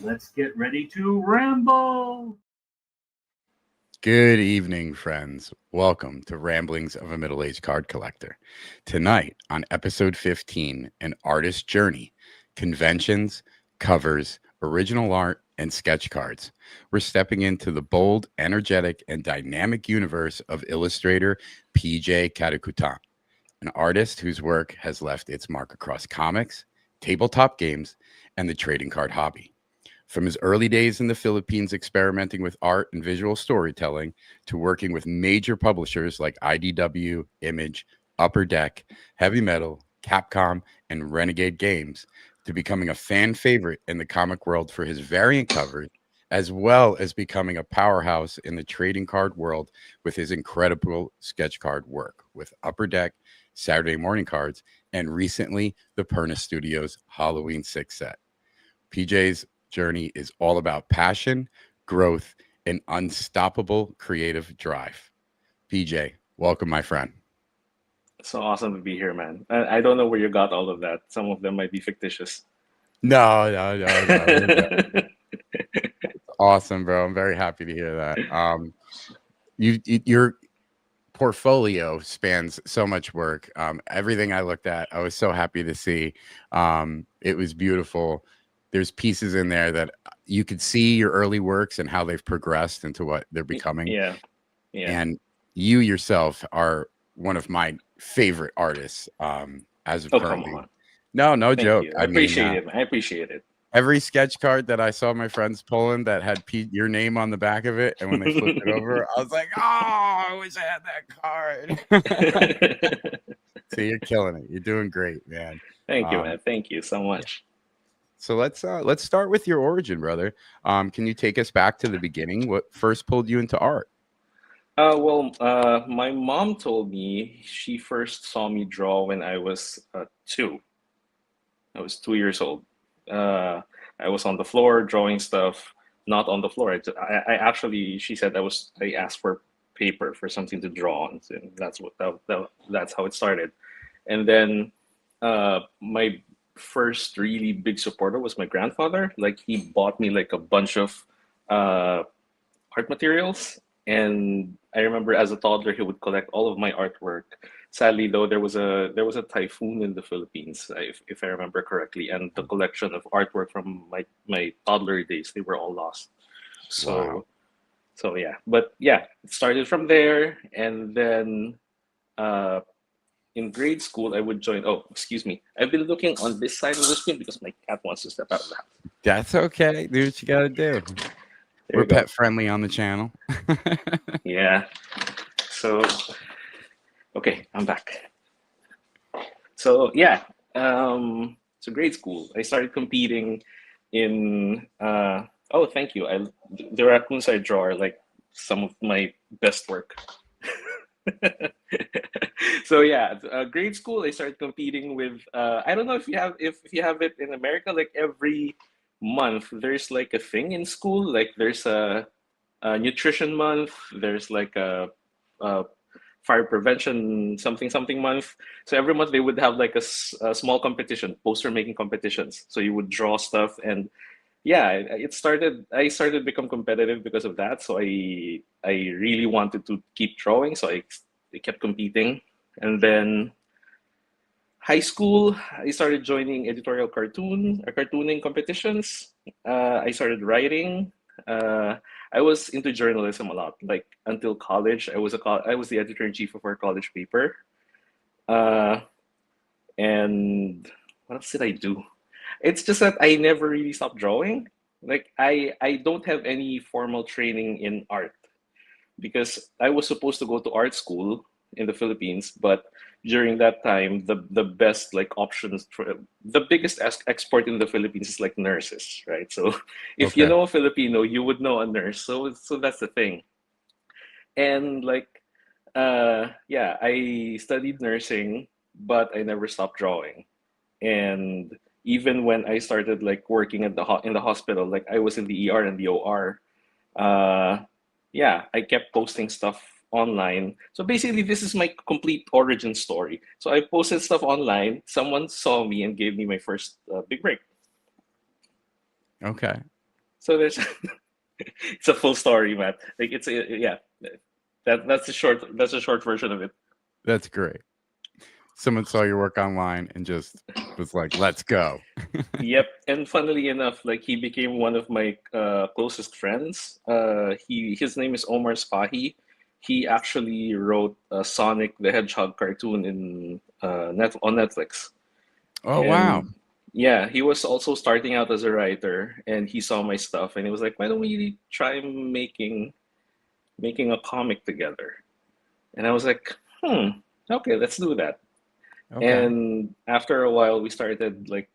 Let's get ready to ramble. Good evening, friends. Welcome to Ramblings of a Middle-Aged Card Collector. Tonight, on episode 15, An Artist's Journey, Conventions, Covers, Original Art, and Sketch Cards. We're stepping into the bold, energetic, and dynamic universe of illustrator Peejay Catacutan, an artist whose work has left its mark across comics, tabletop games, and the trading card hobby. From his early days in the Philippines experimenting with art and visual storytelling to working with major publishers like IDW, Image, Upper Deck, Heavy Metal, Capcom, and Renegade Games, to becoming a fan favorite in the comic world for his variant covers, as well as becoming a powerhouse in the trading card world with his incredible sketch card work with Upper Deck, Saturday Morning Cards, and recently the Perna Studios Halloween 6 set. PJ's journey is all about passion, growth, and unstoppable creative drive. PJ, welcome, my friend. So awesome to be here, man. I don't know where you got all of that. Some of them might be fictitious. No. We're good. Awesome, bro. I'm very happy to hear that. Your portfolio spans so much work. Everything I looked at, I was so happy to see. It was beautiful. There's pieces in there that you could see your early works and how they've progressed into what they're becoming. Yeah, yeah. And you yourself are one of my favorite artists as of Oh, come currently. on. No Thank joke. you. I I mean, appreciate it. I appreciate it. every sketch card that I saw my friends pulling that had your name on the back of it, and when they flipped it over, I was like, "Oh, I wish I had that card." See, you're killing it. You're doing great, man. Thank you, Um, man. Thank you so much. so let's start with your origin, brother. Can you take us back to the beginning? What first pulled you into art? My mom told me she first saw me draw when I was two. I was 2 years old. Uh, I was on the floor drawing stuff, not on the floor. I actually, she said I asked for paper for something to draw on. And that's how it started. And then my first really big supporter was my grandfather. Like he bought me like a bunch of uh, art materials. And I remember as a toddler, he would collect all of my artwork. Sadly, though, there was a typhoon in the Philippines, if I remember correctly, and the collection of artwork from my toddler days, they were all lost. Wow. So so yeah, but yeah, it started from there, and then uh, in grade school, I would join. Oh, excuse me, I've been looking on this side of the screen because my cat wants to step out of the house. That's okay. Do what you got to do. There We're you go. pet friendly on the channel. Yeah. So okay, I'm back. So yeah, so grade school, I started competing in. Oh, thank you. The raccoons I draw are like some of my best work. So yeah, grade school, I started competing with. I don't know if you have it in America. Like every month, there's like a thing in school. Like there's a nutrition month. There's like a fire prevention something something month. So every month they would have like a small competition, poster making competitions. So you would draw stuff, and yeah, it started. I started to become competitive because of that. So I really wanted to keep drawing. So I kept competing, and then high school I started joining editorial cartooning competitions. I started writing. Uh, I was into journalism a lot. Like until college, I was the editor in chief of our college paper. Uh, and what else did I do? It's just that I never really stopped drawing. Like I don't have any formal training in art because I was supposed to go to art school in the Philippines, but during that time, the best like options for the biggest export in the Philippines is like nurses, right? So if you Okay. know a Filipino, you would know a nurse. So that's the thing. And like yeah, I studied nursing, but I never stopped drawing. And even when I started like working at in the hospital, like I was in the ER and the OR, uh, yeah, I kept posting stuff online. So basically, this is my complete origin story. So I posted stuff online. Someone saw me and gave me my first big break. Okay. So there's it's a full story, Matt. Like it's yeah. That's a short version of it. That's great. Someone saw your work online and just was like, "Let's go." Yep, and funnily enough, like he became one of my closest friends. His name is Omar Spahi. He actually wrote a Sonic the Hedgehog cartoon in on Netflix. Oh wow! And yeah, he was also starting out as a writer, and he saw my stuff, and he was like, "Why don't we try making a comic together?" And I was like, okay, let's do that." Okay. And after a while, we started like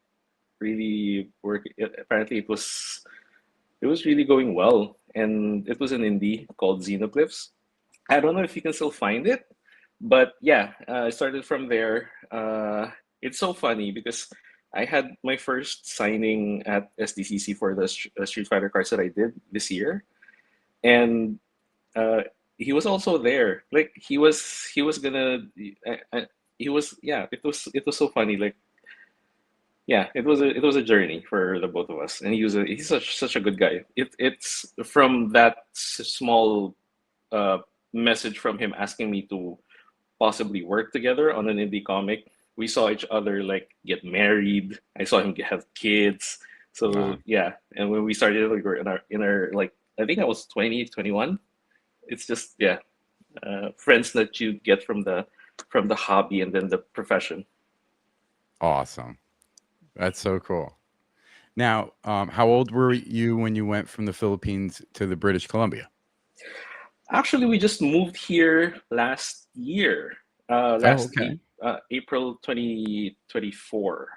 really work. Apparently, it was really going well, and it was an indie called Xenoglyphs. I don't know if you can still find it, but yeah, I started from there. It's so funny because I had my first signing at SDCC for the Street Fighter cards that I did this year, and he was also there. Like he was gonna he was yeah. It was so funny. Like yeah, it was a journey for the both of us, and he's such a good guy. It's from that small uh, message from him asking me to possibly work together on an indie comic. We saw each other like get married. I saw him have kids. So Wow. yeah, and when we started, we were in our like I think I was 20, 21. It's just yeah, friends that you get from the hobby and then the profession. Awesome. That's so cool. Now, how old were you when you went from the Philippines to the British Columbia? Actually, we just moved here last year, Oh, okay. April 2024.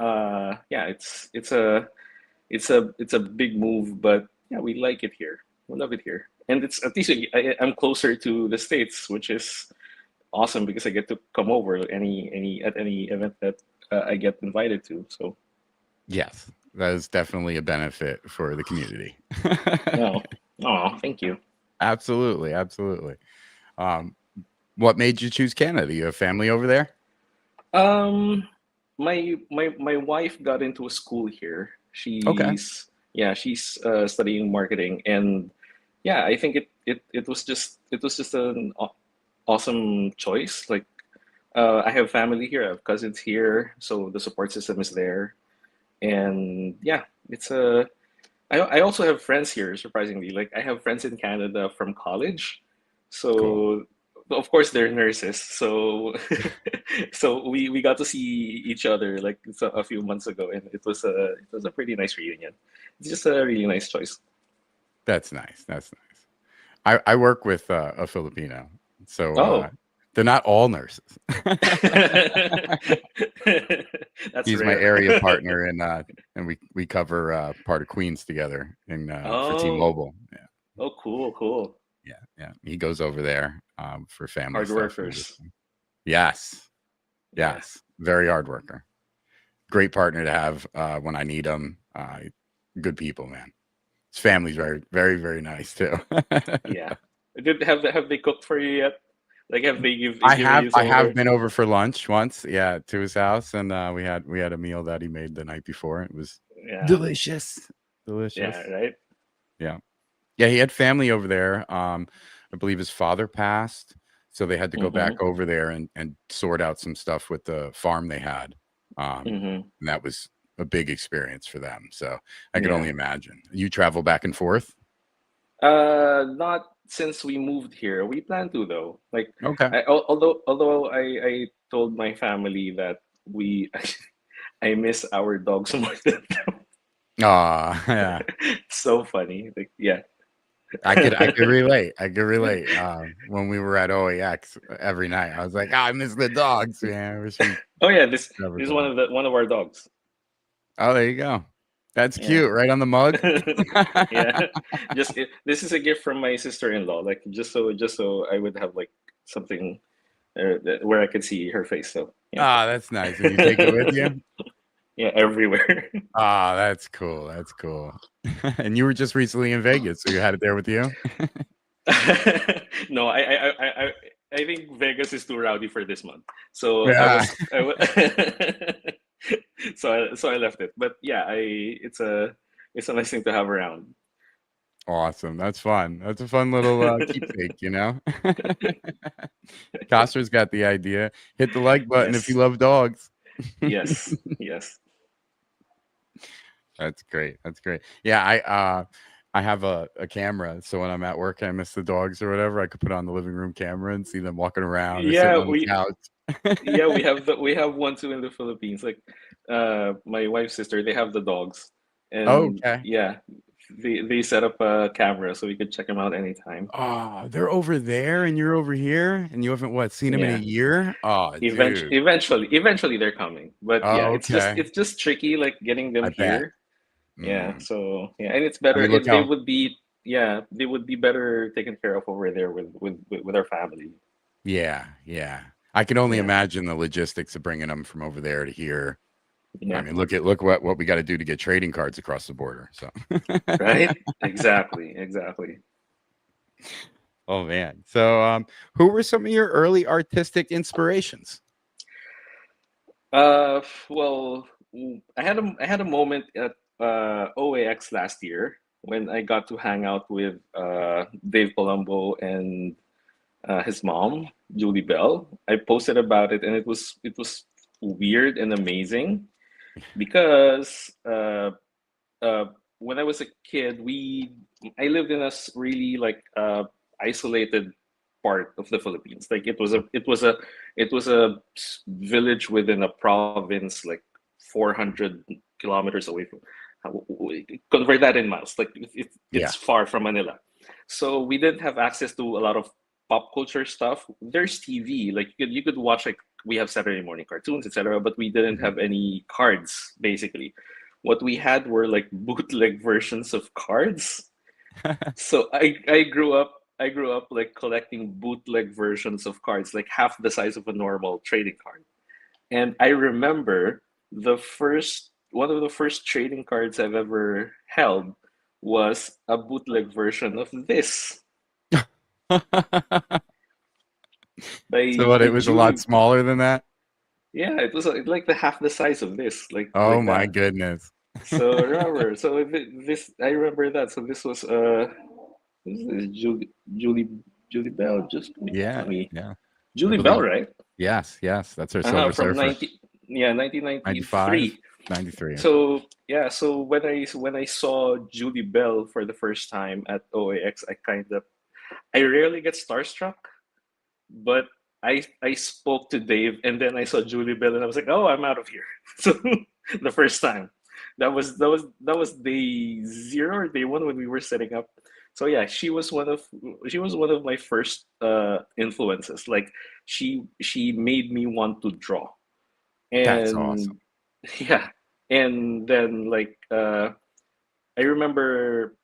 Yeah, it's a big move, but yeah, we like it here. We love it here, and it's at least I'm closer to the States, which is awesome because I get to come over any event that I get invited to. So Yes, that is definitely a benefit for the community. no, oh, thank you. Absolutely, absolutely. Um, what made you choose Canada? You have family over there? Um, my wife got into a school here. Okay. She's studying marketing, and yeah, I think it was just an awesome choice. Like, I have family here, I have cousins here, so the support system is there, and yeah, it's a. I also have friends here, surprisingly. Like, I have friends in Canada from college, Cool. so of course they're nurses. So so we got to see each other like a few months ago, and it was a pretty nice reunion. It's just a really nice choice. That's nice. That's nice. I work with a Filipino, so Oh, they're not all nurses. that's He's my rare. area partner, and we cover part of Queens together in for Oh, T-Mobile. Yeah, oh, cool, cool. yeah, yeah. He goes over there for family Hard stuff and workers. everything. Yes, Yeah, yes. Very hard worker. Great partner to have when I need him. Good people, man. His family's very, very, very nice too. yeah. Did have they cooked for you yet? Like, have they given you I some of have their? been over for lunch once, yeah, to his house, and we had a meal that he made the night before. It was Yeah, delicious, yeah, delicious. right. Yeah, yeah. He had family over there. I believe his father passed, so they had to go Mm-hmm. back over there and sort out some stuff with the farm they had. Mm-hmm. And that was a big experience for them. So I could only Yeah. imagine. You travel back and forth. Not since we moved here. We plan to though. Like, Okay. although I told my family that we I miss our dogs more than them. Ah, yeah. So funny. Like, yeah. I could relate. I could relate. When we were at OAX every night, I was like, "Ah, I miss the dogs, man. I wish we Oh yeah, never this is done." one of our dogs. Oh, there you go. That's Yeah. cute, right on the mug. Yeah. This is a gift from my sister-in-law. Like, just so I would have like something where I could see her face. So yeah. Ah, that's nice. And you take it with you? Yeah, everywhere. Ah, that's cool. That's cool. And you were just recently in Vegas, so you had it there with you? No, I think Vegas is too rowdy for this month. So Yeah. so I left it. But yeah, it's a nice thing to have around. Awesome. That's fun. That's a fun little keepsake, you know? Coster's got the idea. Hit the like button if you Yes. love dogs. Yes. Yes. That's great. That's great. Yeah, I have a camera, so when I'm at work and I miss the dogs or whatever, I could put on the living room camera and see them walking around or sitting Yeah, on the couch. we have one too in the Philippines. Like my wife's sister, they have the dogs. And Okay. yeah, they set up a camera so we could check them out anytime. Oh, they're over there and you're over here and you haven't seen them in a Yeah. year? Oh, dude. Eventually they're coming. But yeah, Oh, okay. it's just tricky like getting them I bet. here. Yeah, Mm. so yeah, and it's I better mean, look if they how, would be yeah, they would be better taken care of over there with our family. yeah, yeah. I can only Yeah. imagine the logistics of bringing them from over there to here. I Yeah. mean, look what we got to do to get trading cards across the border. So, Right? Exactly. oh man. So, who were some of your early artistic inspirations? Well, I had a moment at OAX last year when I got to hang out with Dave Colombo and his mom, Julie Bell. I posted about it, and it was weird and amazing because when I was a kid, I lived in a really like isolated part of the Philippines. Like it was a village within a province, like 400 kilometers away from. Convert that in miles. Like Yeah. it's far from Manila, so we didn't have access to a lot of pop culture stuff. There's TV, like you could watch like we have Saturday morning cartoons, etc. But we didn't Mhm. have any cards basically. What we had were like bootleg versions of cards. So I grew up like collecting bootleg versions of cards, like half the size of a normal trading card. And I remember the first one of the first trading cards I've ever held was a bootleg version of this So what? by It was a lot Julie. smaller than that. Yeah, it was like the half the size of this, Oh like my that. goodness. So remember, so this I remember that. So this was this is Julie Bell. Just Yeah, let me yeah. I Julie Bell, believe. right? Yes, yes. That's our Silver From Surfer. 1993. 95, 93. Okay. So yeah, so when I saw Julie Bell for the first time at OAX, I rarely get starstruck, but I spoke to Dave and then I saw Julie Bell and I was like, oh, I'm out of here. So the first time, that was day zero or day one when we were setting up. So yeah, she was one of my first influences. Like she made me want to draw, That's and awesome. yeah, and then like I remember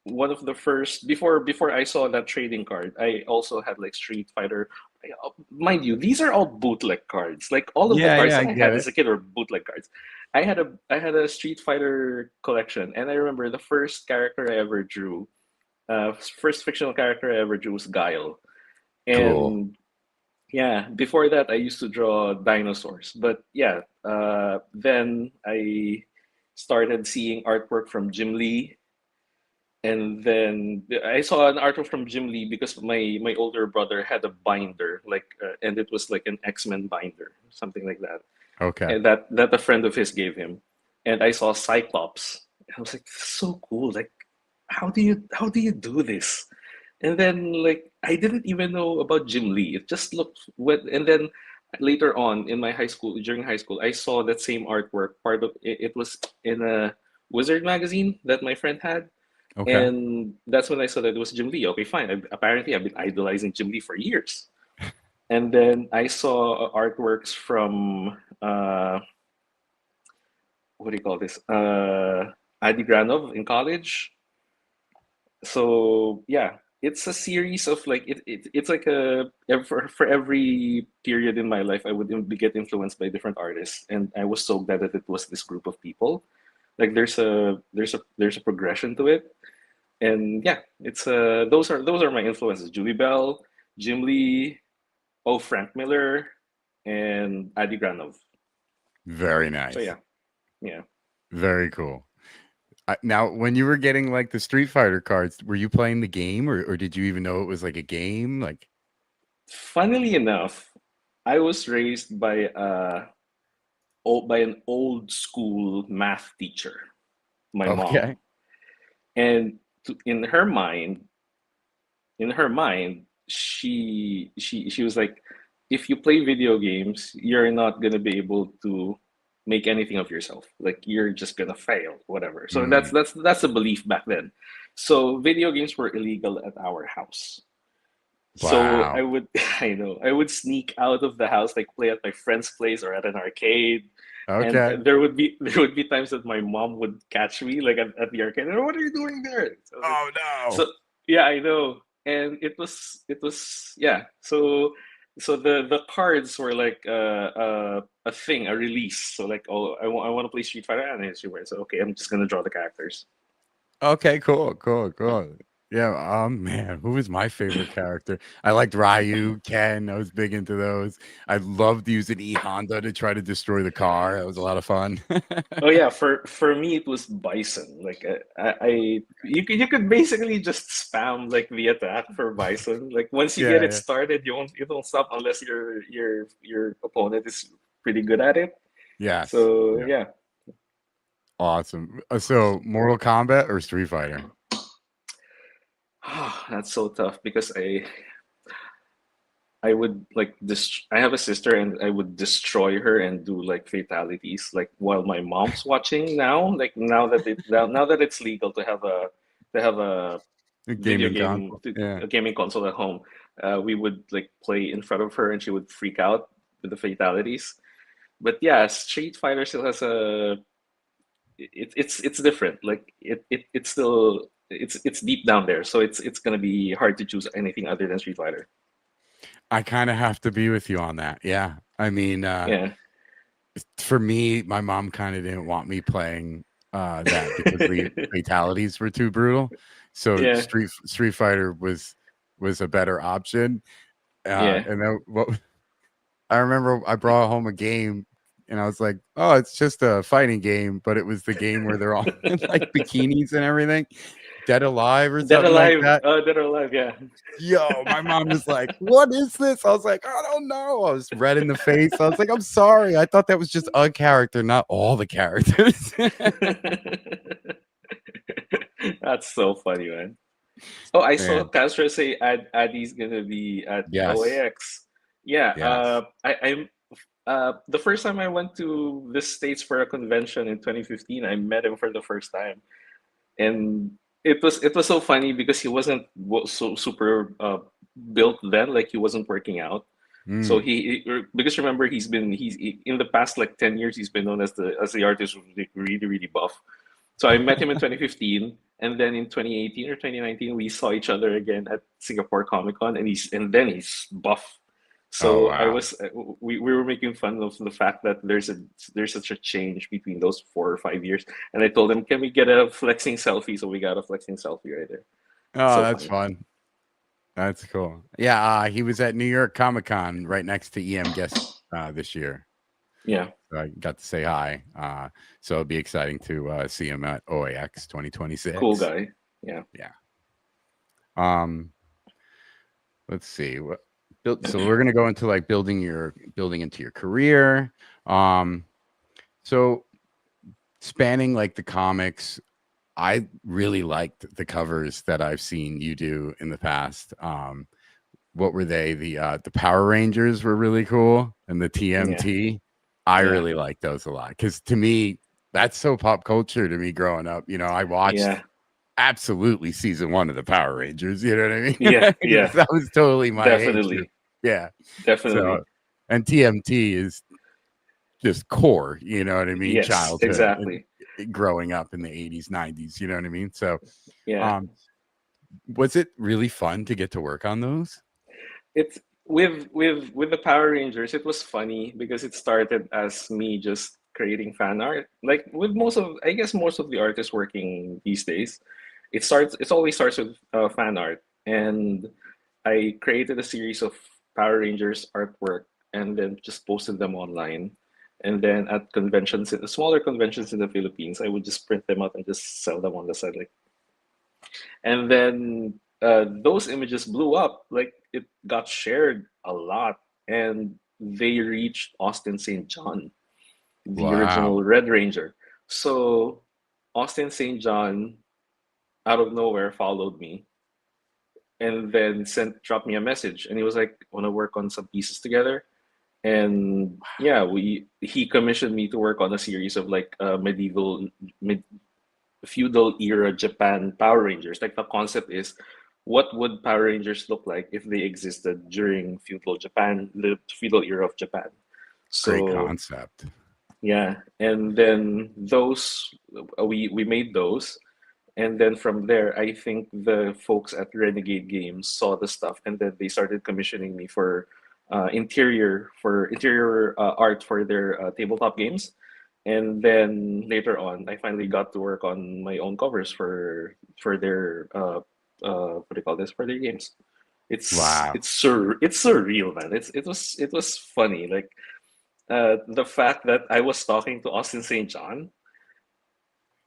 one of the first before I saw that trading card, I also had like Street Fighter. Mind you, these are all bootleg cards. Like all of the Yeah, cards yeah, that I I get had it. as a kid were bootleg cards. I had a Street Fighter collection, and I remember the first character I ever drew, first fictional character I ever drew was Guile. Cool. And yeah, before that I used to draw dinosaurs. But yeah, then I started seeing artwork from Jim Lee, and then I saw an artwork from Jim Lee because my older brother had a binder, like, and it was like an X-Men binder, something like that, Okay. and that a friend of his gave him. And I saw Cyclops. And I was like, this is so cool. Like, how do you do this? And then like I didn't even know about Jim Lee. It just looked what. And then later on in my high school, during high school, I saw that same artwork. Part of it, it was in a Wizard magazine that my friend had, Okay. and that's when I saw that it was Jim Lee. Okay, fine. Apparently, I've been idolizing Jim Lee for years. And then I saw artworks from what do you call this? Adi Granov in college. So yeah, it's a series of like it's like for every period in my life, I would get influenced by different artists, and I was so glad that it was this group of people. Like there's a progression to it, and yeah, it's those are my influences: Julie Bell, Jim Lee, oh Frank Miller, and Adi Granov. Very So nice. yeah, yeah. Very cool. Now, when you were getting like the Street Fighter cards, were you playing the game, or did you even know it was like a game? Like, Funnily enough, I was raised by an old school math teacher, my okay, mom, and in her mind, she was like, if you play video games, you're not gonna be able to make anything of yourself. Like you're just gonna fail, whatever. So mm, that's a belief back then. So video games were illegal at our house. So I wow, would, I know, I would sneak out of the house, like play at my friend's place or at an arcade. And okay, there would be times that my mom would catch me like at the arcade. What are you doing there? So like, oh no, so yeah, I know. And it was yeah. So the cards were like a thing, a release. So like, oh, I want to play Street Fighter, and it's Street Fighter. So okay, I'm just gonna draw the characters. okay, cool, cool, cool. Yeah, man, who was my favorite character? I liked Ryu, Ken. I was big into those. I loved using E Honda to try to destroy the car. That was a lot of fun. Oh yeah, for me it was Bison. Like you could basically just spam like the attack for Bison. Like once you get Yeah, it yeah. started, you don't stop unless your opponent is pretty good at it. Yes. So Yeah. yeah. Awesome. So, Mortal Kombat or Street Fighter? That's so tough because I would like this. I have a sister, and I would destroy her and do like fatalities, like while my mom's watching now. Like now that it's legal to have a A video gaming game, console. Yeah. a gaming console at home, we would like play in front of her, and she would freak out with the fatalities. But yeah, Street Fighter still has it's different. Like it's still it's deep down there, so it's gonna be hard to choose anything other than Street Fighter. I kind of have to be with you on that. Yeah. I mean, Yeah. for me, my mom kind of didn't want me playing that because the fatalities were too brutal. So Yeah. Street Fighter was a better option. Yeah. And then what I remember I brought home a game and I was like, "Oh, it's just a fighting game," but it was the game where they're all in like bikinis and everything, Dead Alive or Dead something like Alive. that. Dead or Alive. Yeah. Yo, my mom was like, "What is this?" I was like, "I don't know." I was red in the face. I was like, "I'm sorry. I thought that was just a character, not all the characters." That's so funny, man. Oh, I saw Man, Castro say Addy's gonna be at yes, OAX. Yeah. yes. I'm. The first time I went to the States for a convention in 2015, I met him for the first time, and it was so funny because he wasn't so super built then, like he wasn't working out. So Mm. because remember in the past like 10 years he's been known as the artist who's like really really buff. So I met him in 2015, and then in 2018 or 2019 we saw each other again at Singapore Comic Con, and then he's buff. Oh So I wow. was we were making fun of the fact that there's such a change between those 4 or 5 years, and I told him, can we get a flexing selfie? So we got a flexing selfie right there. Oh, So that's funny. fun. That's cool. Yeah, he was at New York Comic Con right next to EM Guest this year. Yeah, So I got to say hi. So it'll be exciting to see him at OAX cool 2026. guy. Yeah. Yeah. Um, let's see. So we're gonna go into like building into your career. Um, so spanning like the comics, I really liked the covers that I've seen you do in the past. What were they? The Power Rangers were really cool, and the Yeah. TMT. I Yeah. really like those a lot because to me, that's so pop culture to me growing up. I watched Yeah. absolutely season one of the Power Rangers. You know what I Yeah. mean? Yeah. That was totally my age group. Definitely. Yeah. So, Definitely. and TMT is just core. You know what I mean? Yes, Childhood and exactly. growing up in the 80s, 90s. You know what I mean? So, Yeah. um, was it really fun to get to work on those? It's with the Power Rangers, it was funny because it started as me just creating fan art. Like with most of the artists working these days, it always starts with fan art. And I created a series of Power Rangers artwork and then just posted them online. And then at conventions, smaller conventions in the Philippines, I would just print them out and just sell them on the side. Like, and then those images blew up. Like it got shared a lot, and they reached Austin St. John, the Wow. original Red Ranger. So Austin St. John, out of nowhere, followed me and then dropped me a message, and he was like, "Want to work on some pieces together?" And yeah, he commissioned me to work on a series of like feudal era Japan Power Rangers. Like the concept is, what would Power Rangers look like if they existed during feudal Japan, the feudal era of Japan? Great So concept. yeah, and then those we made those, and then from there, I think the folks at Renegade Games saw the stuff, and then they started commissioning me for interior art for their tabletop games. And then later on, I finally got to work on my own covers for their what do you call this, for their games. Wow. It's surreal, man. It was funny. Like the fact that I was talking to Austin St. John,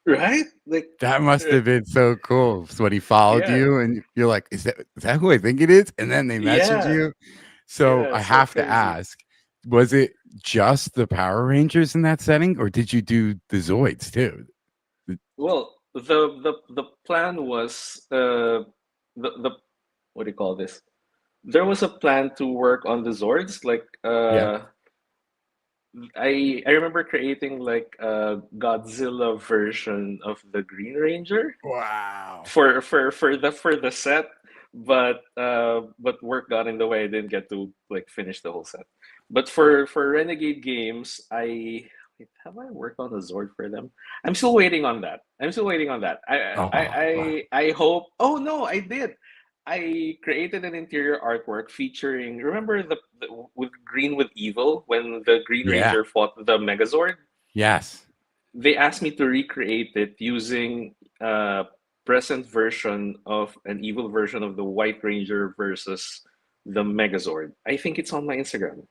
right? Like That must have been so cool. So when he followed yeah, you and you're like, is that who I think it is? And then they message yeah, you. So yeah. I So have to crazy. ask, was it just the Power Rangers in that setting, or did you do the Zoids too? Well, the plan was the what do you call this? There was a plan to work on the Zords. Like Yeah. I remember creating like a Godzilla version of the Green Ranger Wow. for the set, but work got in the way. I didn't get to like finish the whole set. But for Renegade Games, wait, have I worked on a Zord for them? I'm still waiting on that. I'm still waiting on that. Oh, wow. I hope. Oh no, I did. I created an interior artwork featuring. Remember the with Green with Evil when the Green Yeah. Ranger fought the Megazord? Yes. They asked me to recreate it using present version of an evil version of the White Ranger versus the Megazord. I think it's on my Instagram.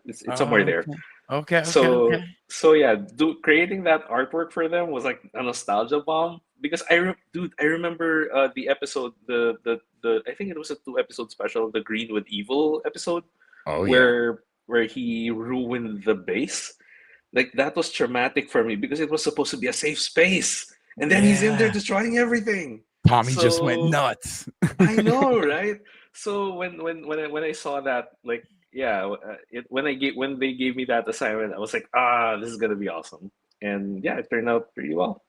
It's somewhere Oh, there. okay. Okay. Okay. So Okay. so yeah, creating that artwork for them was like a nostalgia bomb because I remember the episode the I think it was a 2 episode special, the Green with Evil episode, Oh, yeah. where he ruined the base. Like that was traumatic for me because it was supposed to be a safe space, and then he's in there Yeah. destroying everything. Tommy just went So nuts. I know, right? So when I saw that, like yeah, when they gave me that assignment, I was like, this is gonna be awesome, and yeah, it turned out pretty well.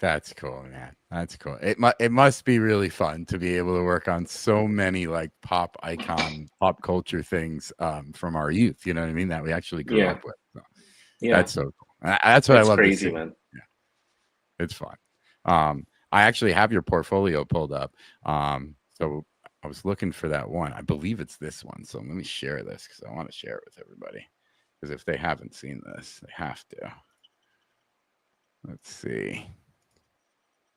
That's cool, man. That's cool. It must be really fun to be able to work on so many like pop icon, pop culture things from our youth. You know what I mean? That we actually grew Yeah, up with. So yeah, that's so cool. That's what I it's love to crazy, see. man. Yeah, it's fun. I actually have your portfolio pulled up. So I was looking for that one. I believe it's this one. So let me share this because I want to share it with everybody. Because if they haven't seen this, they have to. Let's see.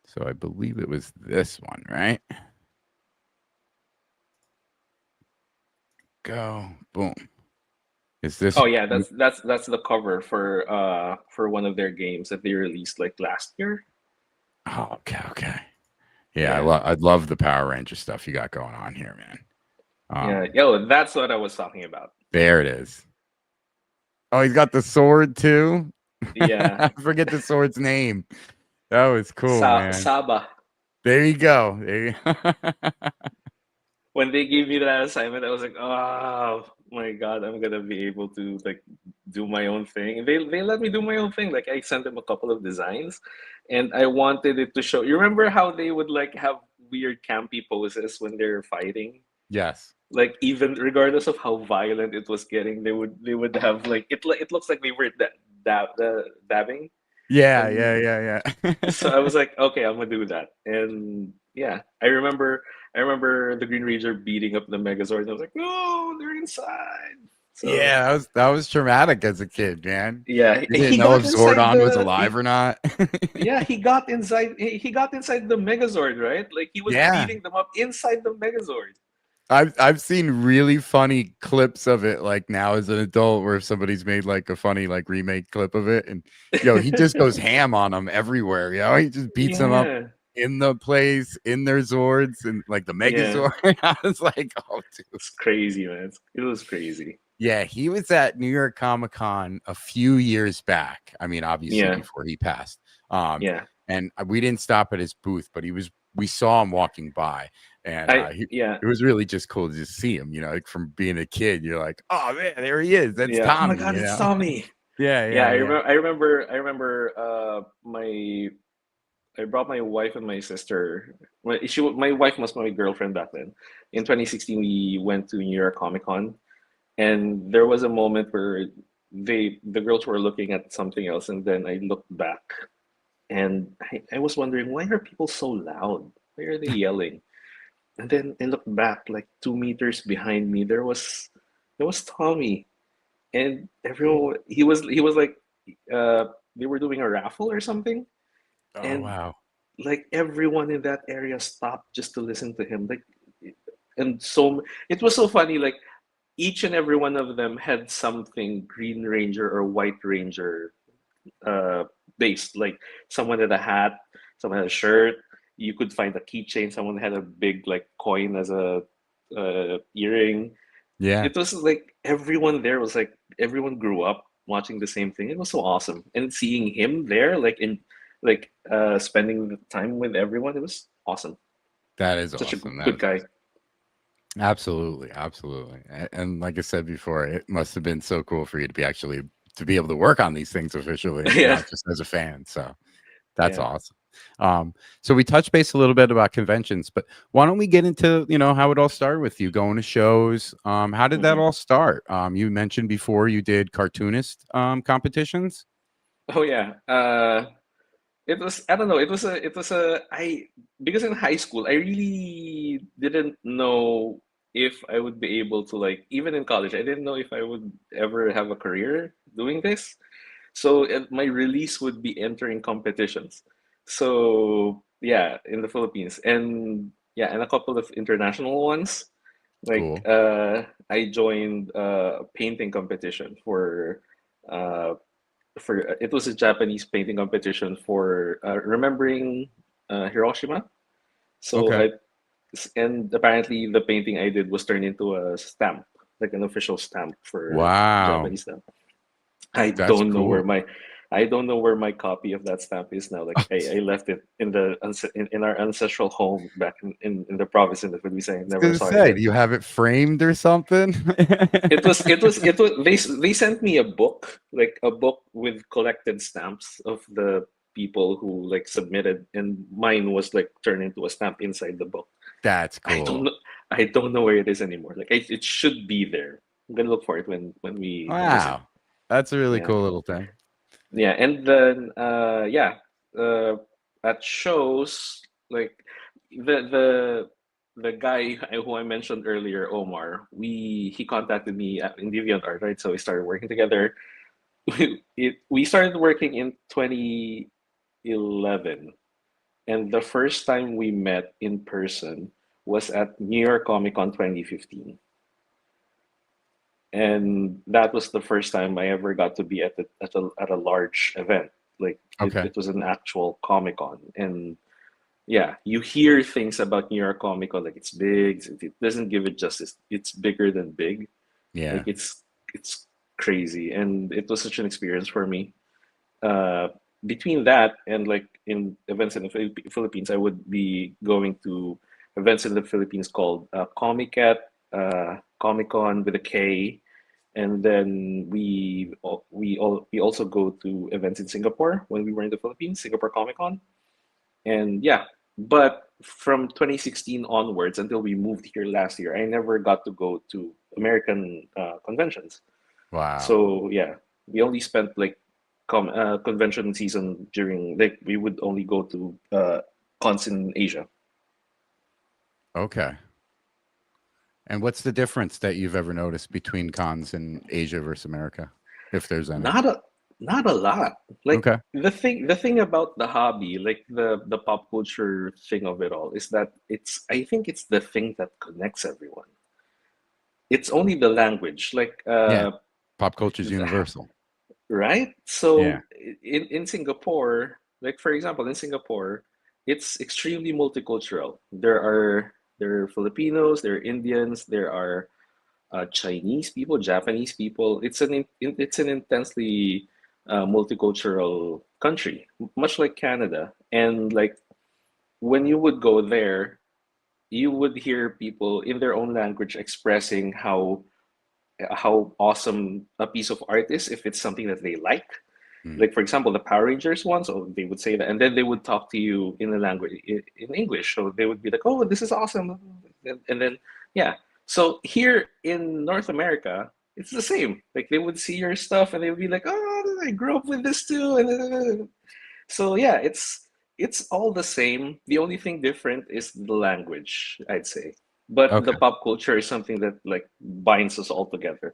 So I believe it was this one, right? Go. Boom. Is this? Oh yeah, that's the cover for one of their games that they released like last year. Oh, okay. Okay. Yeah, Yeah, I love the Power Ranger stuff you got going on here, man. yeah, yo, that's what I was talking about. There it is. Oh, he's got the sword too. Yeah, I forget the sword's name. That was cool, man. Saba. There you go. There you When they gave me that assignment, I was like, oh my God, I'm gonna be able to like do my own thing. They let me do my own thing. Like I sent them a couple of designs, and I wanted it to show. You remember how they would like have weird campy poses when they're fighting? Yes. Like even regardless of how violent it was getting, they would have like it looks like they were dabbing, Yeah, and yeah, yeah, so I yeah. was like, okay, I'm gonna do that. And yeah, I remember the Green Ranger beating up the Megazord. And I was like, no, they're inside. So Yeah, that was traumatic as a kid, man. yeah, You didn't he know if got inside Zordon was the alive or not. yeah, he got inside the Megazord, right? Like he was Yeah. beating them up inside the Megazord. I've seen really funny clips of it, like now as an adult, where somebody's made like a funny like remake clip of it, and he just goes ham on them everywhere. He just beats them up Yeah, in the place, in their Zords, and like the yeah, Megazord. I was like, oh, dude. it's crazy, man. It was crazy. Yeah, he was at New York Comic Con a few years back. I mean, obviously Yeah, before he passed. Um, yeah. and we didn't stop at his booth, but we saw him walking by, and Yeah, it was really just cool to just see him. Like from being a kid, you're like, oh man, there he is. That's yeah. Oh my Tommy. God, it's Tommy. Yeah, Yeah, yeah, yeah. I remember. I brought my wife and my sister. My wife was my girlfriend back then. In 2016, we went to New York Comic Con, and there was a moment where the girls were looking at something else, and then I looked back, and I was wondering, why are people so loud? Why are they yelling? And then I looked back, like 2 meters behind me, there was Tommy, and everyone he was like, they were doing a raffle or something, Oh and wow. like everyone in that area stopped just to listen to him. Like, and so it was so funny. Like each and every one of them had something Green Ranger or White Ranger uh, based. Like someone had a hat, someone had a shirt. You could find a keychain. Someone had a big like coin as a earring. Yeah. It was like everyone there was like everyone grew up watching the same thing. It was so awesome, and seeing him there, spending the time with everyone, it was awesome. That is Such a awesome. That good is guy. awesome. Absolutely, absolutely. And like I said before, it must have been so cool for you to be able to work on these things officially, Yeah, not just as a fan. So that's yeah. awesome. So we touched base a little bit about conventions, but why don't we get into, how it all started with you going to shows? How did that Mhm. all start? You mentioned before you did cartoonist competitions. Oh yeah. It was, I don't know. It was a I because in high school I really didn't know if I would be able to, like, even in college I didn't know if I would ever have a career doing this. So my release would be entering competitions. So yeah, in the Philippines, and yeah, and a couple of international ones. Like Cool. I joined a painting competition uh, for it was a Japanese painting competition for remembering Hiroshima. So Okay. and apparently the painting I did was turned into a stamp, like an official stamp for Wow. Japanese stamp. I That's don't know where cool. my I don't know where my copy of that stamp is now. Like I left it in in our ancestral home back in the province in the Philippines. I I never was saw gonna it say, do again. you have it framed or something? It was they sent me a book, like a book with collected stamps of the people who like submitted, and mine was like turned into a stamp inside the book. That's I don't cool. know I don't know where it is anymore. Like it should be there. I'm gonna look for it when we visit. Wow. That's a really Yeah. cool little thing. Yeah, and then uh at shows, like the guy who I mentioned earlier, Omar, he contacted me in DeviantArt, right? So we started working together. We started working in 2011, and the first time we met in person was at New York Comic Con 2015. And that was the first time I ever got to be at a large event. Like Okay. it was an actual Comic Con, and yeah, you hear things about New York Comic Con, like it's big. It doesn't give it justice. It's bigger than big. Like Yeah. it's crazy, and it was such an experience for me. Uh, Between that and like in events in the Philippines, I would be going to events in the Philippines called Comicat, Comic Con with a K, and then we also go to events in Singapore when we were in the Philippines, Singapore Comic Con, and yeah. But from 2016 onwards until we moved here last year, I never got to go to American conventions. Wow. So yeah, we only spent like convention season during, like, we would only go to cons in Asia. Okay. And what's the difference that you've ever noticed between cons in Asia versus America, if there's any? Not a not a lot. Like Okay. the thing about the hobby, like the pop culture thing of it all, is that I think it's the thing that connects everyone. it's only the language, like Yeah, pop culture is the- universal. right? Yeah. So in Singapore, like for example, in Singapore, it's extremely multicultural. There are Filipinos, there are Indians, there are Chinese people, Japanese people. It's an intensely multicultural country, much like Canada. And like when you would go there, you would hear people in their own language expressing how awesome a piece of art is if it's something that they like. Mm. Like for example, the Power Rangers one, so they would say that, and then they would talk to you in the language in English. So they would be like, "Oh, this is awesome," and then yeah. So here in North America, it's the same. Like they would see your stuff and they would be like, "Oh, I grew up with this too," and so yeah, it's all the same. The only thing different is the language, I'd say. But the Okay. pop culture is something that like binds us all together.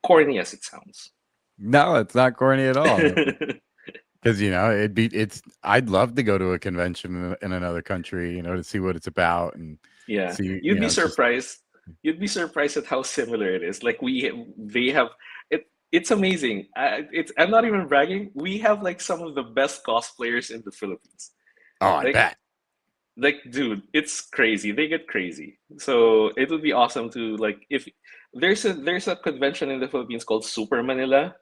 Corny as it sounds. No, it's not corny at all. Because I'd love to go to a convention in another country, to see what it's about and Yeah, see, you'd be just surprised. You'd be surprised at how similar it is. Like they have it. It's amazing. I'm not even bragging. We have like some of the best cosplayers in the Philippines. oh, I Like, bet. dude, it's crazy. They get crazy. So it would be awesome to like if there's a convention in the Philippines called Super Manila,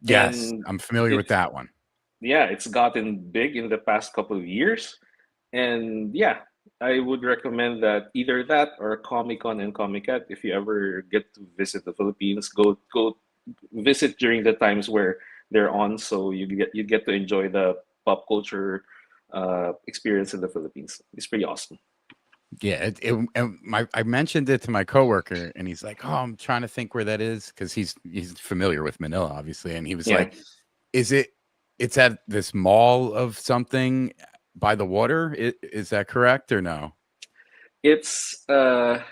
Yes, and I'm familiar with it's that one. yeah, it's gotten big in the past couple of years. And yeah, I would recommend that either that or Comic Con and Comicat. If you ever get to visit the Philippines, go visit during the times where they're on, so you get to enjoy the pop culture experience in the Philippines. It's pretty awesome. Yeah, I mentioned it to my coworker, and he's like, "Oh, I'm trying to think where that is," because he's familiar with Manila, obviously, and he was Yeah, like, "Is it? It's at this mall of something by the water? Is that correct or no?" it's uh,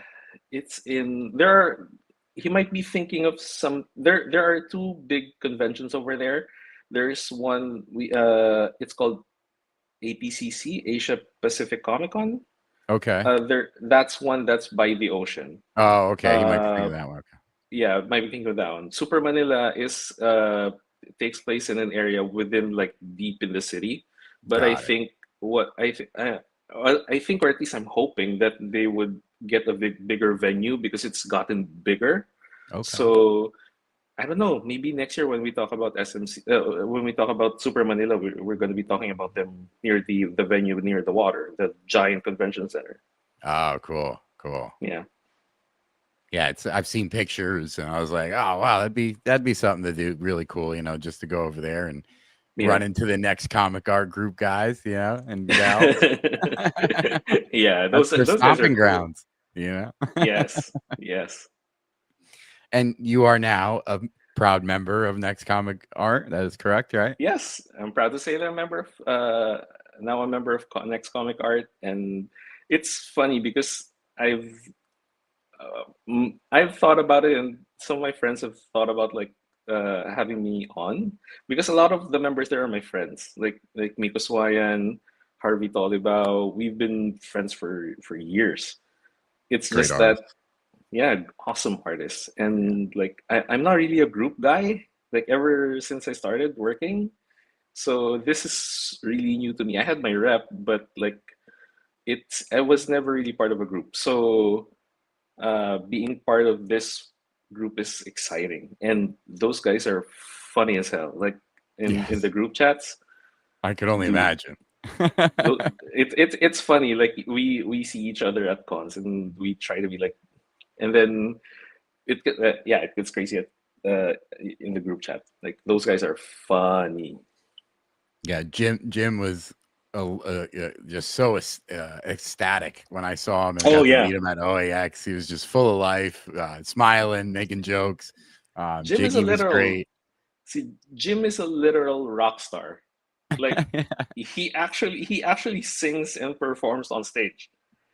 it's in there. Are, he might be thinking of some. There are two big conventions over there. There's one it's called APCC, Asia Pacific Comic Con. Okay. That's one that's by the ocean. Oh, okay. He might be thinking Uh, of that one. Okay. yeah, might be thinking of that one. Super Manila is takes place in an area within like deep in the city, but I Got it. think what I think, or at least I'm hoping that they would get a bigger venue because it's gotten bigger. Okay. So I don't know. Maybe next year when we talk about SMC, when we talk about Super Manila, we're going to be talking about them near the venue near the water, the giant convention center. Oh, cool. Cool. Yeah. Yeah, I've seen pictures, and I was like, "Oh, wow, that'd be something to do, really cool, just to go over there and Yeah. run into the next comic art group guys, and gals." Yeah, That's their those guys are stomping cool. grounds. Yes, yes, And you are now a proud member of Next Comic Art. That is correct, right? yes. I'm proud to say that I'm a member of now a member of Next Comic Art, and it's funny because I've thought about it, and some of my friends have thought about like having me on because a lot of the members there are my friends, like Miko Swayan, Harvey Tolibao. We've been friends for years. It's Great just that, artist. yeah, awesome artists, Yeah. and like I'm not really a group guy. Like ever since I started working, so this is really new to me. I had my rep, but like I was never really part of a group. So being part of this group is exciting, and those guys are funny as hell. Like in the Yes. group chats, I could only dude, imagine. it's funny. Like we see each other at cons, and we try to be like, and then yeah, it gets crazy in the group chat. Like those guys are funny. Yeah, Jim was just so ecstatic when I saw him and Oh got to yeah, meet him at OAX. He was just full of life, smiling, making jokes. Jim is a Jiggy was literal. great. See, Jim is a literal rock star. Like he actually sings and performs on stage.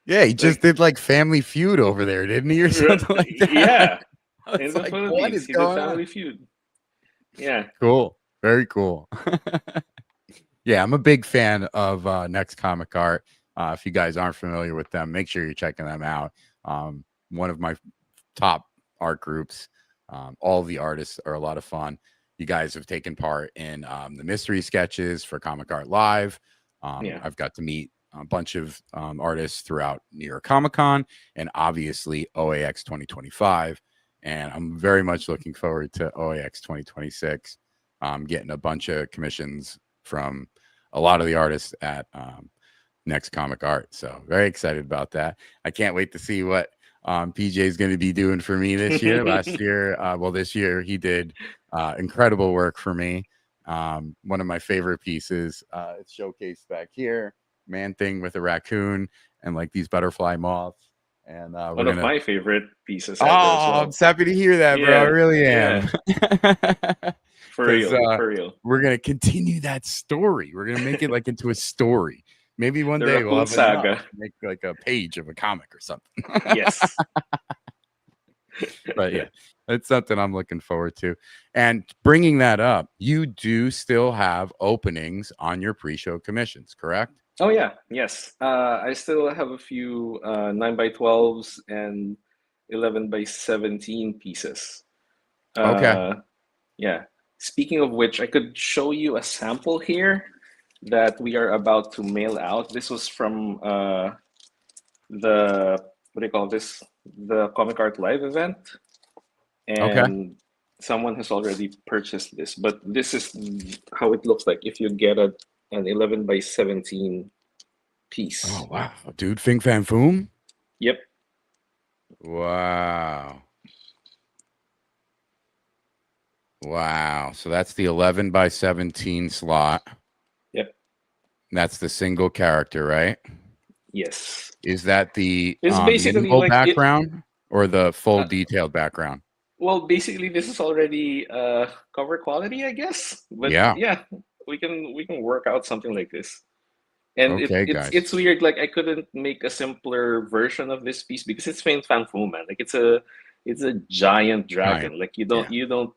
Yeah, he just Like did like Family Feud over there, didn't he, or something like that? yeah, I in was the like, what Philippines, is he did going on? Family Feud. Yeah, Cool, very cool. Yeah, I'm a big fan of Next Comic Art. If you guys aren't familiar with them, make sure you're checking them out. One of my top art groups. All of the artists are a lot of fun. You guys have taken part in the mystery sketches for Comic Art Live. I've got to meet a bunch of artists throughout New York Comic Con and obviously OAX 2025. And I'm very much looking forward to OAX 2026. Getting a bunch of commissions from a lot of the artists at Next Comic Art. So very excited about that. I can't wait to see what PJ is going to be doing for me this year. This year he did incredible work for me. One of my favorite pieces, it's showcased back here, man thing with a raccoon and like these butterfly moths. And one of my favorite pieces. Oh, I'm happy to hear that, bro. I really am. Yeah. For real. We're gonna continue that story. We're gonna make it like into a story. Maybe one day we'll have saga. Make like a page of a comic or something. Yes. But yeah, it's something I'm looking forward to. And bringing that up, you do still have openings on your pre-show commissions, correct? Oh yeah, yes. I still have a few 9x12s and 11x17 pieces. Okay. Yeah. Speaking of which, I could show you a sample here that we are about to mail out. This was from the, what do you call this? The Comic Art Live event. And someone has already purchased this, but this is how it looks like if you get an 11x17 piece. Oh, wow. Dude, Fing Fan Foom? Yep. Wow. Wow. So that's the 11x17 slot. Yep. That's the single character, right? Yes. Is that the it's basically minimal like background or the full detailed background? Well, basically, this is already cover quality, I guess. But yeah, we can work out something like this. And it's weird. Like I couldn't make a simpler version of this piece because it's Fan Foom, man. Like it's a giant dragon. Like you don't.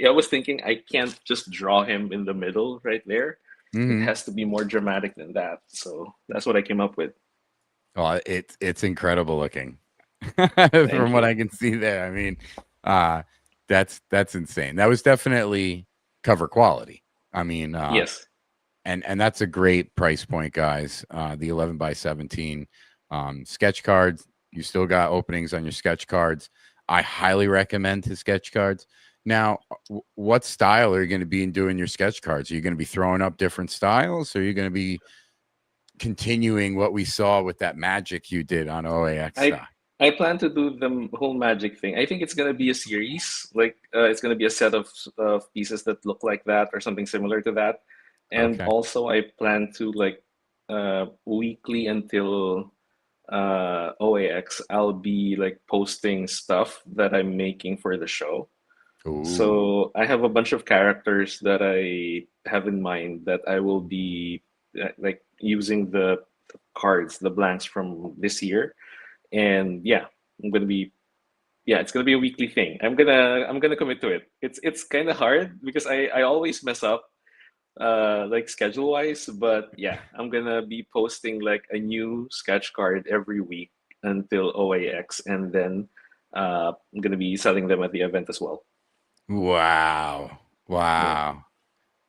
I was thinking I can't just draw him in the middle right there. Mm-hmm. It has to be more dramatic than that. So that's what I came up with. Oh, it's incredible looking from what I can see there. I mean, that's insane. That was definitely cover quality. I mean, yes. And that's a great price point, guys. The 11x17 sketch cards. You still got openings on your sketch cards. I highly recommend to sketch cards. Now, what style are you going to be doing your sketch cards? Are you going to be throwing up different styles? Or are you going to be continuing what we saw with that magic you did on OAX? I plan to do the whole magic thing. I think it's going to be a series. Like it's going to be a set of pieces that look like that or something similar to that. And also I plan to like weekly until OAX, I'll be like posting stuff that I'm making for the show. Ooh. So I have a bunch of characters that I have in mind that I will be like using the cards, the blanks from this year. And yeah, it's gonna be a weekly thing. I'm gonna commit to it. It's kind of hard because I always mess up like schedule wise, but yeah, I'm gonna be posting like a new sketch card every week until OAX, and then I'm gonna be selling them at the event as well. Wow. Yeah.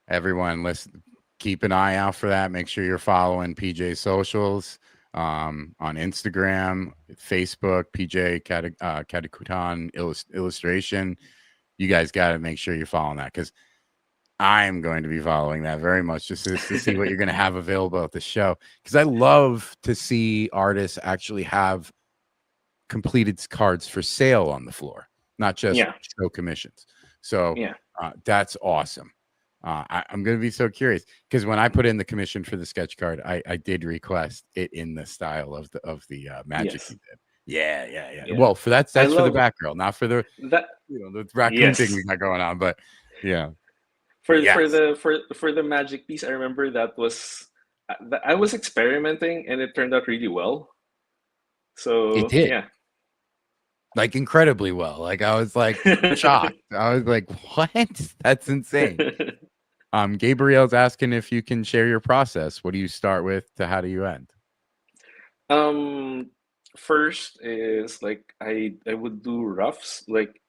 Everyone, listen, keep an eye out for that. Make sure you're following PJ socials on Instagram, Facebook, Peejay Catacutan illustration. You guys got to make sure you're following that because I'm going to be following that very much just to see what you're going to have available at the show. Because I love to see artists actually have completed cards for sale on the floor, not just show commissions. So that's awesome. I'm going to be so curious because when I put in the commission for the sketch card, I did request it in the style of the magic you did. Yeah. Well, that's for the back girl, not for the the raccoon thing we got going on. But yeah, for the magic piece, I remember that was I was experimenting and it turned out really well. So it did. Yeah. Like incredibly well. Like I was like shocked. I was like, what? That's insane. Gabriel's asking if you can share your process. What do you start with to how do you end? first is like I would do roughs, like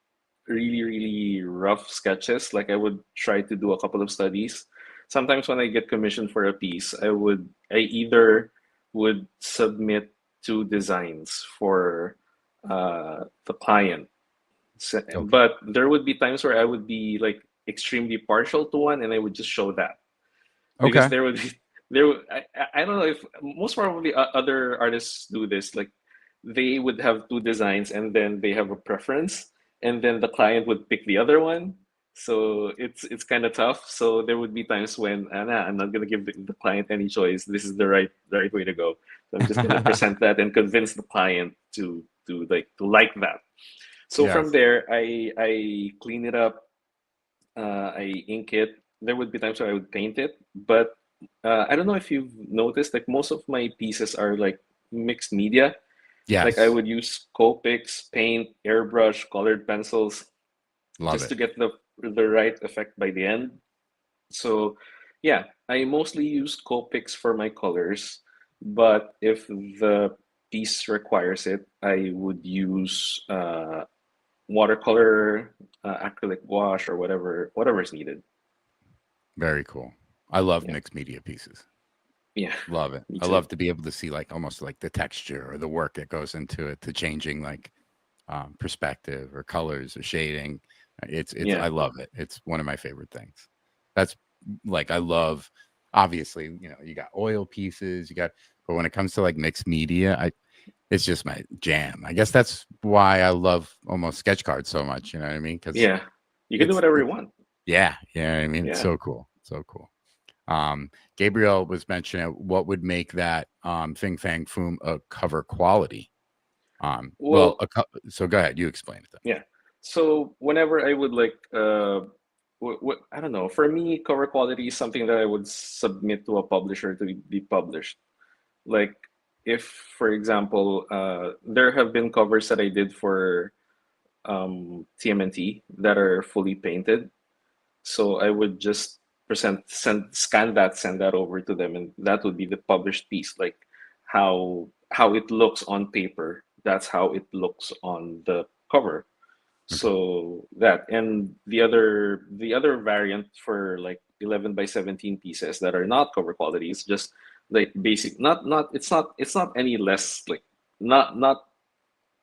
really really rough sketches. Like I would try to do a couple of studies. Sometimes when I get commissioned for a piece, I either would submit two designs for the client. Okay. But there would be times where I would be like extremely partial to one, and I would just show that because Okay. there would be there. I don't know if most probably other artists do this. Like they would have two designs, and then they have a preference, and then the client would pick the other one. So it's kind of tough. So there would be times when I'm not gonna give the client any choice. This is the right way to go. So I'm just gonna present that and convince the client to like that. So from Yes. there, I clean it up, I ink it. There would be times where I would paint it, but I don't know if you've noticed, like most of my pieces are like mixed media. Like I Yes. would use Copics, paint, airbrush, colored pencils, Love just it. to get the right effect by the end. So yeah, I mostly use Copics for my colors, but if the piece requires it, I would use watercolor, acrylic wash, or whatever is needed. Very cool. I love Yeah, mixed media pieces. yeah, Love it. me I too. love to be able to see like almost like the texture or the work that goes into it to changing like perspective or colors or shading. It's Yeah, I love it. It's one of my favorite things. That's like I love. Obviously, you got oil pieces, but when it comes to like mixed media, it's just my jam. I guess that's why I love almost sketch cards so much. You know what I mean? Because yeah. You can do it's whatever you it's want. yeah, yeah. I mean, it's Yeah. so cool, so cool. Gabriel was mentioning what would make that Fing Fang Foom a cover quality. Well, Well, so go ahead, you explain it then. yeah. So whenever I would like, I don't know. For me, cover quality is something that I would submit to a publisher to be published. Like, if, for example, there have been covers that I did for TMNT that are fully painted. So I would just scan that, send that over to them, and that would be the published piece. Like how it looks on paper, that's how it looks on the cover. Okay. So that, and the other variant for like 11 by 17 pieces that are not cover quality is just like basic. Not it's not any less like not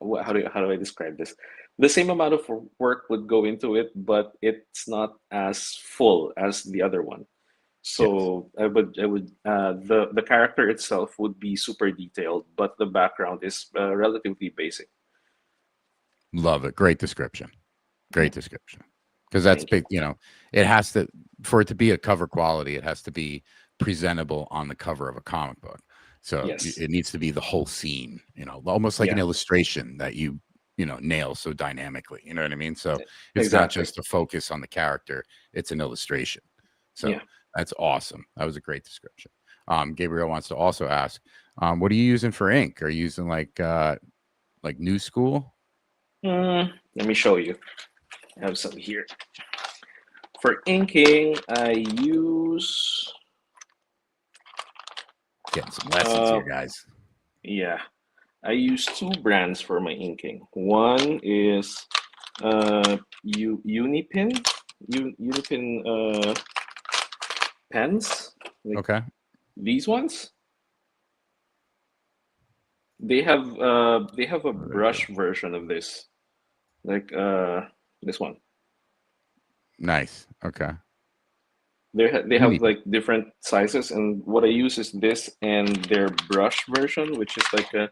how do I describe this? The same amount of work would go into it, but it's not as full as the other one. Yes. So the character itself would be super detailed, but the background is relatively basic. Love it. Great description. Yeah, Great description. Because that's thank you. big, it has to, for it to be a cover quality, it has to be presentable on the cover of a comic book. So Yes. it needs to be the whole scene, almost like an Yeah. illustration that nail so dynamically. You know what I mean? So it's not Exactly. just a focus on the character, it's an illustration. So Yeah. that's awesome. That was a great description. Gabriel wants to also ask, what are you using for ink? Are you using like New School? Let me show you. I have some here. For inking, I use Getting some lessons uh here, guys. yeah, I use two brands for my inking. One is Unipin, Unipin pens, like Okay. these ones. They have a Very cool. brush version of this, like this one. Nice. Okay. They have Unique. like different sizes, and what I use is this and their brush version, which is like a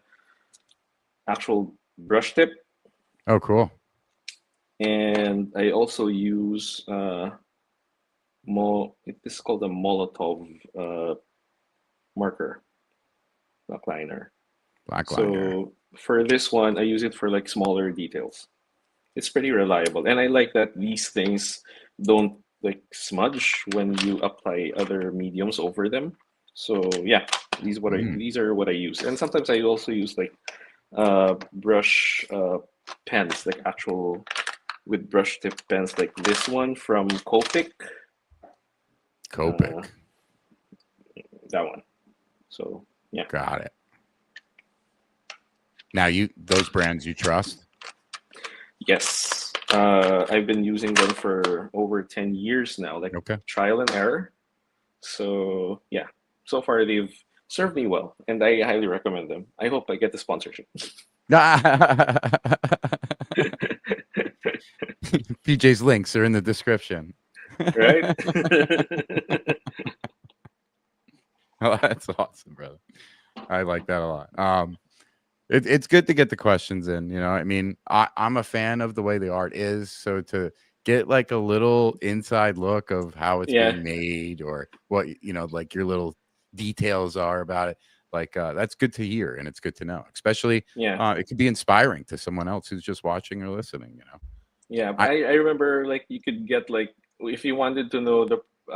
actual brush tip. Oh, cool. And I also use it is called a Molotov marker, black liner. Black liner. So for this one, I use it for like smaller details. It's pretty reliable, and I like that these things don't like smudge when you apply other mediums over them. So yeah, Mm, these are what I use, and sometimes I also use like brush pens, like actual with brush tip pens, like this one from Copic, uh, Copic. that one. So yeah, Got it. Now, those brands you trust? Yes. I've been using them for over 10 years now, like Okay. trial and error. So yeah, so far they've served me well, and I highly recommend them. I hope I get the sponsorship. PJ's links are in the description. Right? Oh, that's awesome, brother. I like that a lot. It's good to get the questions in. You know, I mean, I'm a fan of the way the art is. So to get like a little inside look of how it's Yeah. being made or what, you know, like your little details are about it, like that's good to hear and it's good to know. Especially, Yeah. it could be inspiring to someone else who's just watching or listening. You know. Yeah. I I remember like you could get like if you wanted to know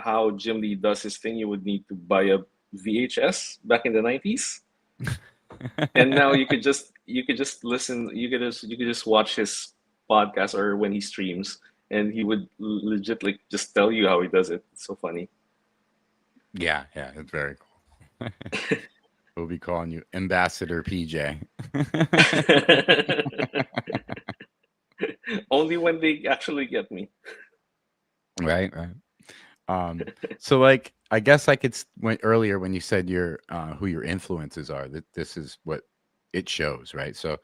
how Jim Lee does his thing, you would need to buy a VHS back in the 90s. And now you could just listen, you could just watch his podcast or when he streams, and he would legit like just tell you how he does it. It's so funny. yeah, it's very cool. We'll be calling you Ambassador PJ. Only when they actually get me. Right. So like I guess I could earlier when you said your who your influences are, that this is what it shows, right? So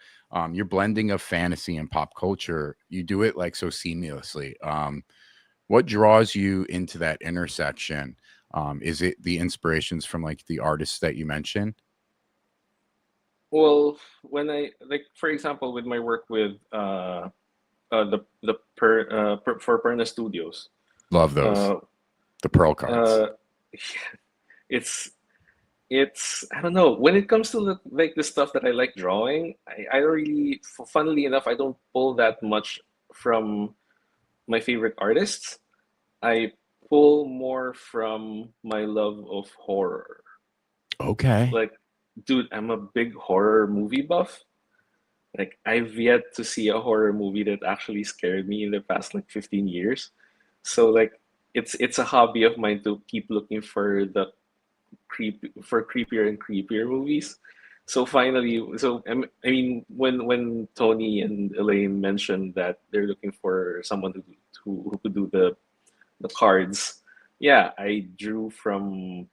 your blending of fantasy and pop culture, you do it like so seamlessly. What draws you into that intersection? Is it the inspirations from like the artists that you mentioned? Well, when I like, for example, with my work with for Perna Studios, Love those. uh, The Pearl cards. it's I don't know, when it comes to like the stuff that I like drawing, I don't really, funnily enough, I don't pull that much from my favorite artists. I pull more from my love of horror. Okay. Like, dude, I'm a big horror movie buff. Like, I've yet to see a horror movie that actually scared me in the past like 15 years. So like it's a hobby of mine to keep looking for creepier and creepier movies. So finally, I mean, when Tony and Elaine mentioned that they're looking for someone who could do the cards, yeah, I drew from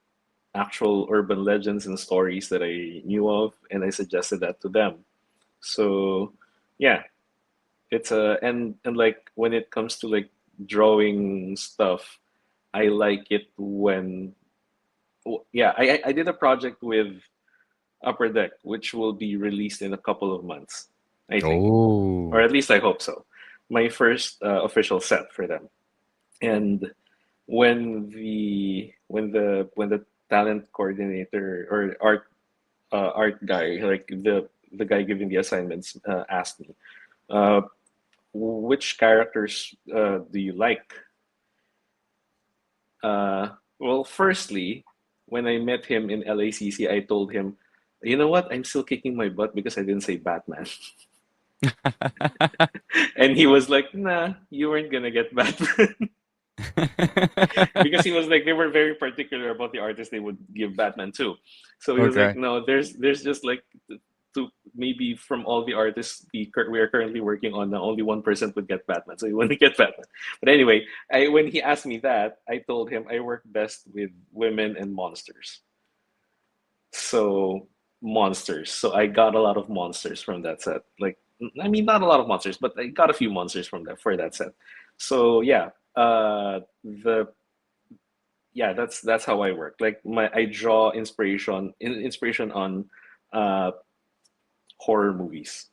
actual urban legends and stories that I knew of, and I suggested that to them. So yeah, it's a and like when it comes to like drawing stuff, I like it when yeah, I did a project with Upper Deck, which will be released in a couple of months, I think, or Oh. at least I hope so. My first official set for them, and when the talent coordinator or art guy, like the guy giving the assignments, asked me, uh, which characters do you like? Well, firstly, when I met him in LACC, I told him, you know what? I'm still kicking my butt because I didn't say Batman. And he was like, nah, you weren't gonna get Batman. Because he was like, they were very particular about the artist they would give Batman to. So he was like, Okay. no, there's just like to maybe from all the artists we are currently working on now, only 1% would get Batman. So he wouldn't get Batman. But anyway, when he asked me that, I told him I work best with women and monsters. So monsters. So I got a lot of monsters from that set. Like, I mean, not a lot of monsters, but I got a few monsters from that for that set. So yeah, the yeah, that's how I work. Like I draw inspiration on uh horror movies.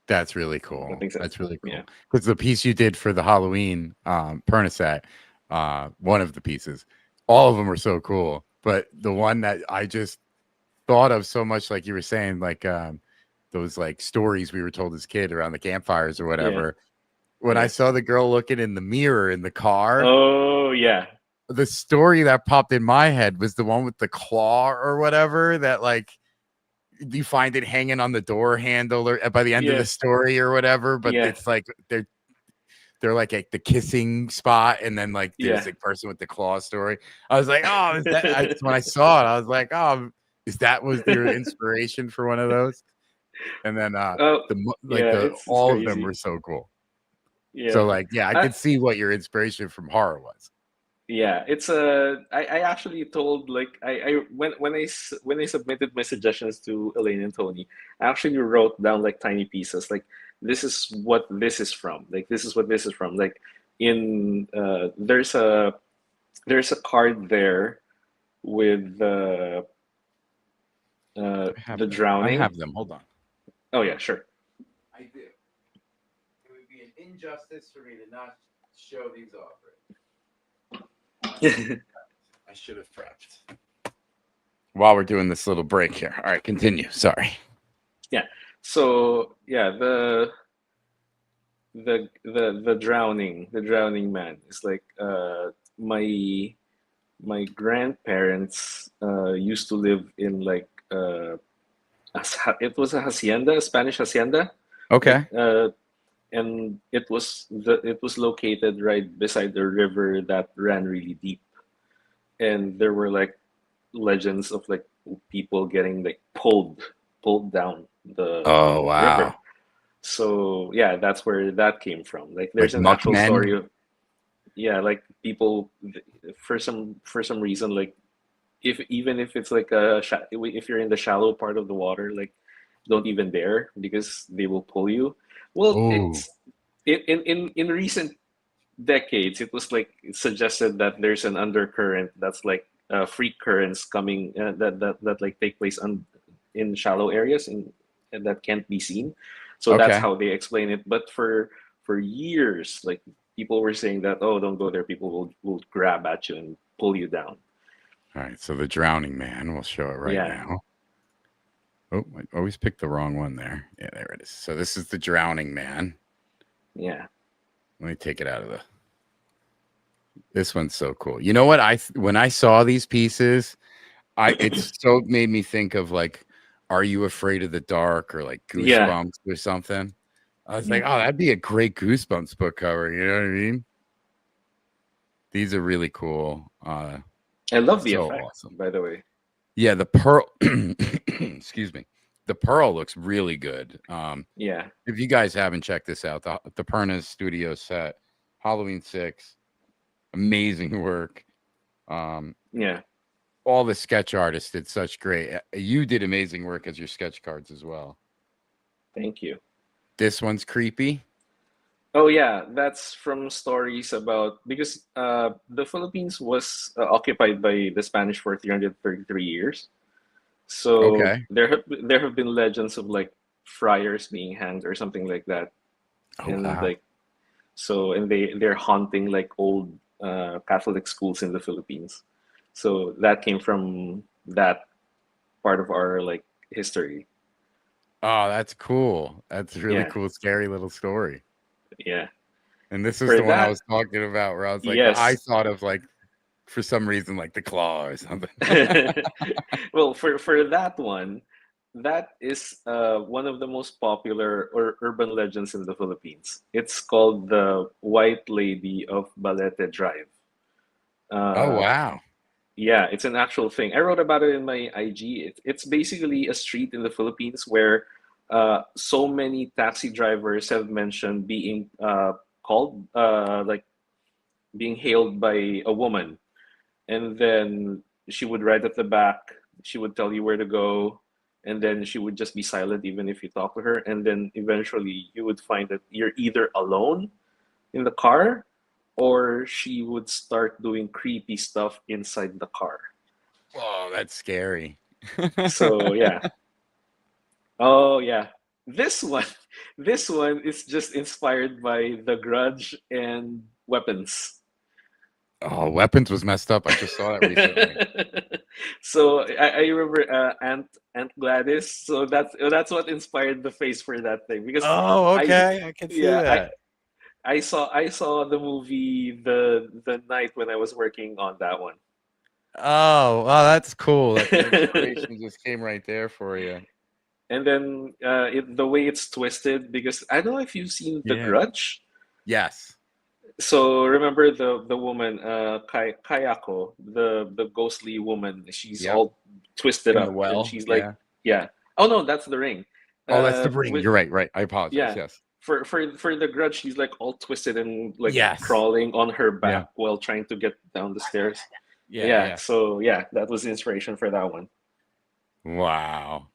That's really cool. That makes sense. That's really Yeah. cool. Because the piece you did for the Halloween Perna set, one of the pieces, all of them were so cool. But the one that I just thought of so much, like you were saying, like those like stories we were told as kid around the campfires or Yeah. whatever. When I Yeah. saw the girl looking in the mirror in the car, Oh yeah. the story that popped in my head was the one with the claw or whatever that like you find it hanging on the door handle or by the end of Yeah. the story or whatever, but Yeah. it's like they're like at the kissing spot and then like there's Yeah. a person with the claw story. I was like, oh, is that when I saw it, I was like, oh, is that was their inspiration for one of those? And then Oh, yeah, it's all of them crazy. were so cool. Yeah. So like, yeah, I could see what your inspiration from horror was. Yeah, it's I actually told like I when I submitted my suggestions to Elaine and Tony, I actually wrote down like tiny pieces like this is what this is from. Like this is what this is from. Like in there's a card there with I have the them. I drowning. have them. Hold on. Oh yeah, sure. I do. It would be an injustice for me to not show these off. I should have prepped. While we're doing this little break here. All right, continue. Sorry. Yeah. So yeah, the drowning man is like my grandparents used to live in like it was a hacienda, a Spanish hacienda, like Okay. and it was located right beside the river that ran really deep, and there were like legends of like people getting like pulled down Oh the river. wow. So yeah, that's where that came from. Like Like there's an actual Muckmen. story of yeah, like people for some reason like if even if it's like if you're in the shallow part of the water, like don't even dare because they will pull you. Well, Oh. it's in recent decades, it was like suggested that there's an undercurrent that's like freak currents coming that like take place in shallow areas and that can't be seen. So that's Okay. how they explain it. But for years, like people were saying that oh, don't go there. People will grab at you and pull you down. All right. So the drowning man. We'll show it right Yeah, now. Oh, I always picked the wrong one there. Yeah, there it is. So this is the drowning man. yeah, Let me take it out of the. This one's so cool. You know what? When I saw these pieces, it's so made me think of like, Are You Afraid of the Dark or like yeah, Goosebumps or something. I was like, yeah. oh, that'd be a great Goosebumps book cover. You know what I mean? These are really cool. I love the So effect, awesome. by the way. Yeah, the pearl. Excuse me. The pearl looks really good. Yeah, If you guys haven't checked this out, the Perna's Studio set, Halloween 6, amazing work. yeah. All the sketch artists did such great. You did amazing work as your sketch cards as well. Thank you. This one's creepy. Oh yeah, that's from stories about because the Philippines was occupied by the Spanish for 333 years. So Okay. there have been legends of like friars being hanged or something like that, Oh and wow. like so and they're haunting like old Catholic schools in the Philippines. So that came from that part of our like history. Oh, that's cool. That's a really Yeah, cool, scary little story. yeah. And this is For the one I that, was talking about where I was like, I yes. thought of like for some reason like the claw or something. Well, for that one, that is one of the most popular or urban legends in the Philippines. It's called the White Lady of Balete Drive. Oh Uh, wow. yeah, it's an actual thing. I wrote about it in my IG. It's basically a street in the Philippines where so many taxi drivers have mentioned being called like being hailed by a woman, and then she would ride at the back. She would tell you where to go, and then she would just be silent even if you talk to her. And then eventually you would find that you're either alone in the car or she would start doing creepy stuff inside the car. Oh, that's scary. So yeah. Oh yeah. This one, this one is just inspired by The Grudge and Weapons. Oh, weapons was messed up. I just saw that recently. So I remember Aunt Gladys. So that's what inspired the face for that thing because Oh, I okay. I can see yeah that. I saw the movie the night when I was working on that one. Oh, well, that's cool that the inspiration just came right there for you. And then the way it's twisted because I don't know if you've seen The Yeah. Grudge. Yes. So remember the woman Kayako, the ghostly woman. She's Yep. all twisted In the up, and well. she's like, Yeah. yeah. Oh no, that's the ring. Oh, that's the ring. With You're right. Right. I apologize. yeah, Yes. for the Grudge, she's like all twisted and like Yes. crawling on her Yeah. back while trying to get down the stairs. Yeah. Yeah, so yeah, that was the inspiration for that one. Wow.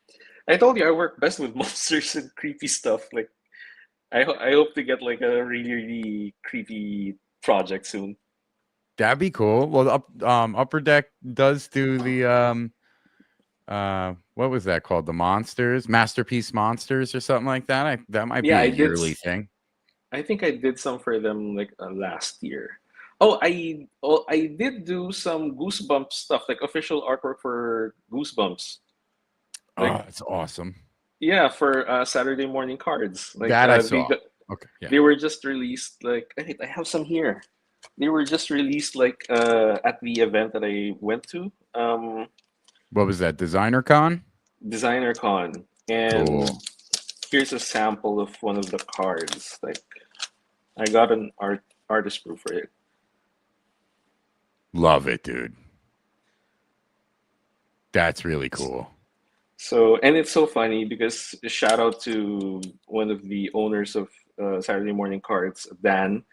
I told you I work best with monsters and creepy stuff. Like I hope to get like a really really creepy project soon. That'd be cool. Well, Upper Deck does do the what was that called? The Monsters, Masterpiece Monsters, or something like that. That might be Yeah, a yearly thing. I think I did some for them like last year. I did do some Goosebumps stuff, like official artwork for Goosebumps. Oh, Like that's awesome. yeah, for Saturday morning cards. Like That I saw. Okay. Yeah. they were just released. Like I have some here. They were just released like at the event that I went to, What was that? Designer Con? Designer Con, and Cool. here's a sample of one of the cards. Like I got an artist proof for it. Love it, dude. That's really cool. So, and it's so funny because shout out to one of the owners of Saturday Morning Cards, Dan.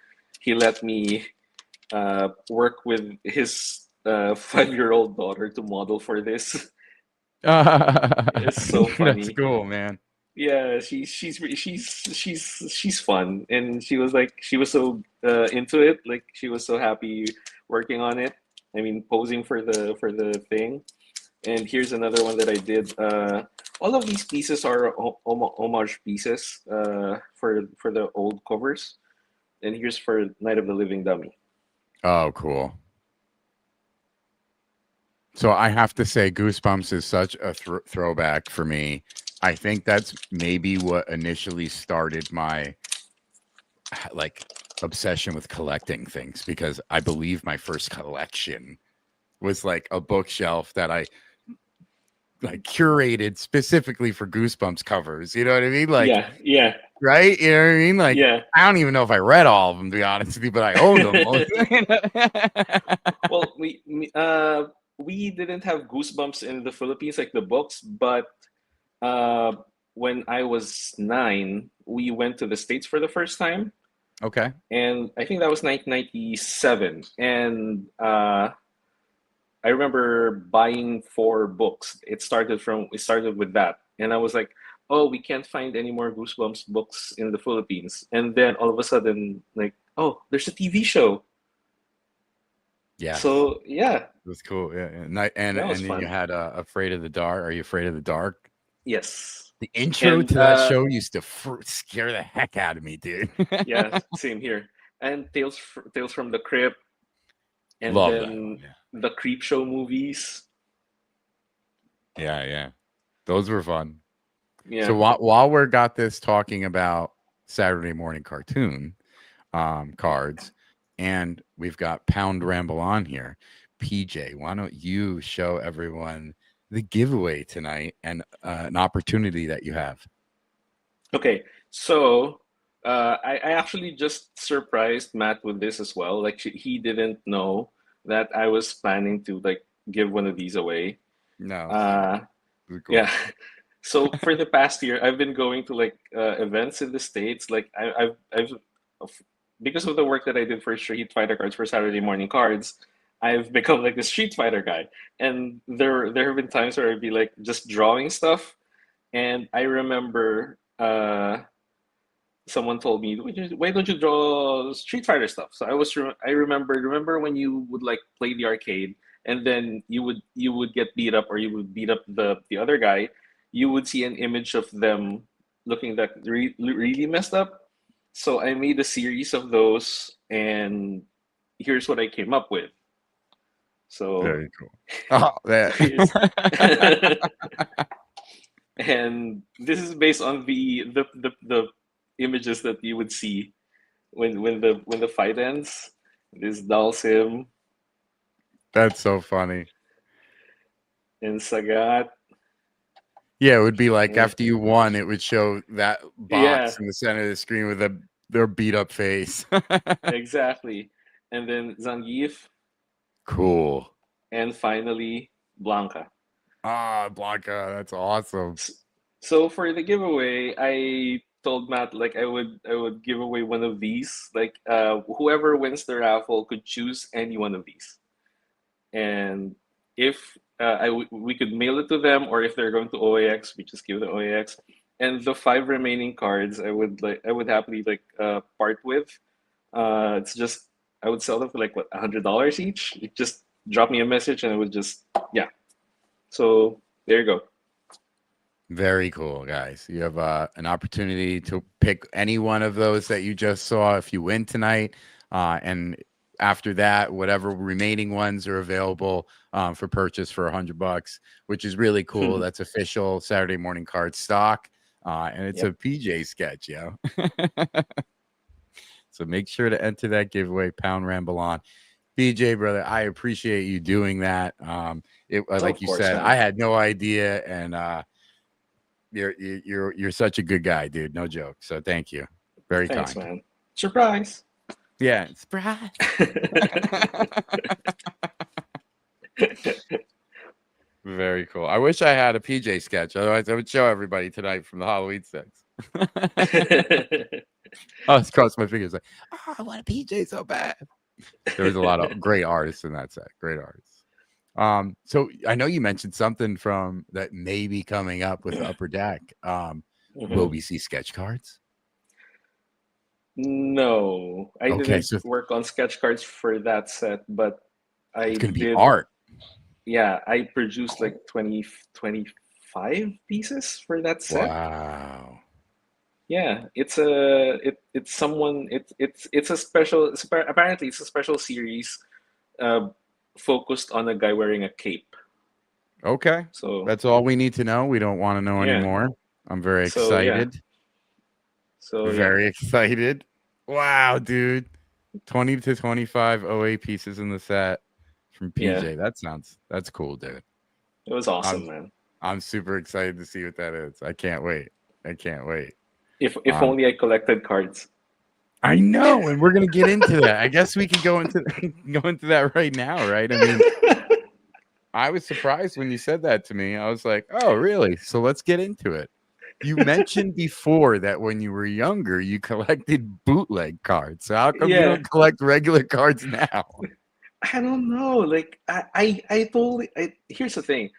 He let me work with his 5-year-old daughter to model for this. It's so That's funny. cool, man. Yeah, she's fun, and she was so into it. Like she was so happy working on it. I mean, posing for the thing. And here's another one that I did. All of these pieces are homage pieces for the old covers. And here's for Night of the Living Dummy. Oh, cool. So I have to say, Goosebumps is such a throwback for me. I think that's maybe what initially started my like obsession with collecting things, because I believe my first collection was like a bookshelf that I like curated specifically for Goosebumps covers. You know what I mean? Like, yeah, right? You know what I mean? Like, yeah. I don't even know if I read all of them, to be honest with you, but I owned them. Well, we didn't have Goosebumps in the Philippines, like the books, but uh, when I was 9, we went to the States for the first time. Okay. And I think that was 1997. And I remember buying 4 books. It started with that. And I was like, oh, we can't find any more Goosebumps books in the Philippines. And then all of a sudden, like, oh, there's a TV show. Yeah. So yeah, It was cool. Yeah. And then fun. you had Afraid of the Dark. Are You Afraid of the Dark? Yes. The intro And to that show used to scare the heck out of me, dude. yeah, same here. And Tales from the Crypt, and Love then that. the Creep Show movies. Yeah. Those were fun. Yeah. So while we're got this talking about Saturday morning cartoon cards, and we've got Pound Ramble on here, PJ, why don't you show everyone the giveaway tonight and an opportunity that you have? Okay, so I actually just surprised Matt with this as well. Like he didn't know that I was planning to like give one of these away. No. Cool. Yeah. So for the past year, I've been going to like events in the States. Like I've because of the work that I did for Street Fighter cards for Saturday morning cards, I've become like the Street Fighter guy. And there have been times where I'd be like just drawing stuff, and I remember someone told me, why don't you draw Street Fighter stuff? So I remember when you would like play the arcade, and then you would get beat up, or you would beat up the other guy. You would see an image of them looking that really messed up. So I made a series of those, and here's what I came up with. So very cool. Oh, that. And this is based on the images that you would see when the fight ends. This Dalsim. That's so funny. And Sagat. Yeah, it would be like after you won, it would show that box in the center of the screen with their beat up face. Exactly. And then Zangief. Cool. And finally, Blanca. Ah, Blanca, that's awesome. So for the giveaway, I told Matt like I would give away one of these. Like whoever wins the raffle could choose any one of these, and if we could mail it to them, or if they're going to OAX, we just give the OAX. And the five remaining cards, I would happily like part with. It's just I would sell them for like what $100 each. You just drop me a message, and I would just yeah. So there you go. Very cool, guys. You have an opportunity to pick any one of those that you just saw if you win tonight. And after that, whatever remaining ones are available for purchase for $100, which is really cool. That's official Saturday morning card stock. And it's a PJ sketch, yo. So make sure to enter that giveaway, pound ramble on. PJ, brother, I appreciate you doing that. Like you said, man. I had no idea, and you're such a good guy, dude. No joke. So thank you. Very Thanks, kind. man. Surprise. Yeah, surprise. Very cool. I wish I had a PJ sketch. Otherwise, I would show everybody tonight from the Halloween sets. I was crossing my fingers like, oh, I want a PJ so bad. There was a lot of great artists in that set. Great artists. So I know you mentioned something from that may be coming up with Upper Deck. Will we see sketch cards? No, I Okay, didn't so work on sketch cards for that set, but I it's gonna be did. art. Yeah, I produced like 25 pieces for that set. Wow. Yeah, it's someone it's a special apparently it's a special series uh focused on a guy wearing a cape. Okay. So That's all we need to know. We don't want to know yeah. anymore. I'm very So yeah. excited. So yeah. Very excited. Wow, dude. 20 to 25 OA pieces in the set from PJ. Yeah. That's cool, dude. It was awesome, man. I'm super excited to see what that is. I can't wait. If only I collected cards. I know, and we're gonna get into that. I guess we can go into that right now, right? I mean, I was surprised when you said that to me. I was like, oh, really? So let's get into it. You mentioned before that when you were younger, you collected bootleg cards. So how come you don't collect regular cards now? I don't know. Like I totally here's the thing.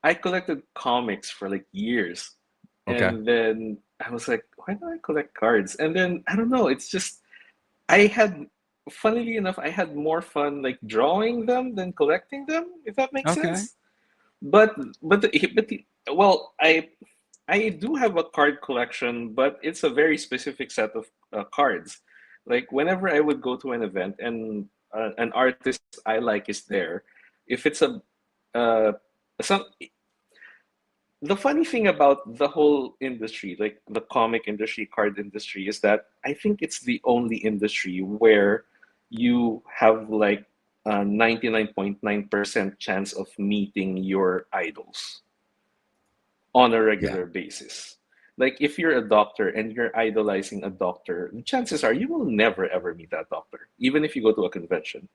I collected comics for like years. Okay. And then I was like, why do I collect cards? And then I don't know, it's just I had funnily enough, I had more fun like drawing them than collecting them, if that makes sense. Well, I do have a card collection, but it's a very specific set of cards. Like whenever I would go to an event and an artist I like is there, if it's a some the funny thing about the whole industry, like the comic industry, card industry, is that I think it's the only industry where you have like a 99.9% chance of meeting your idols on a regular basis. Like if you're a doctor and you're idolizing a doctor, the chances are you will never ever meet that doctor, even if you go to a convention.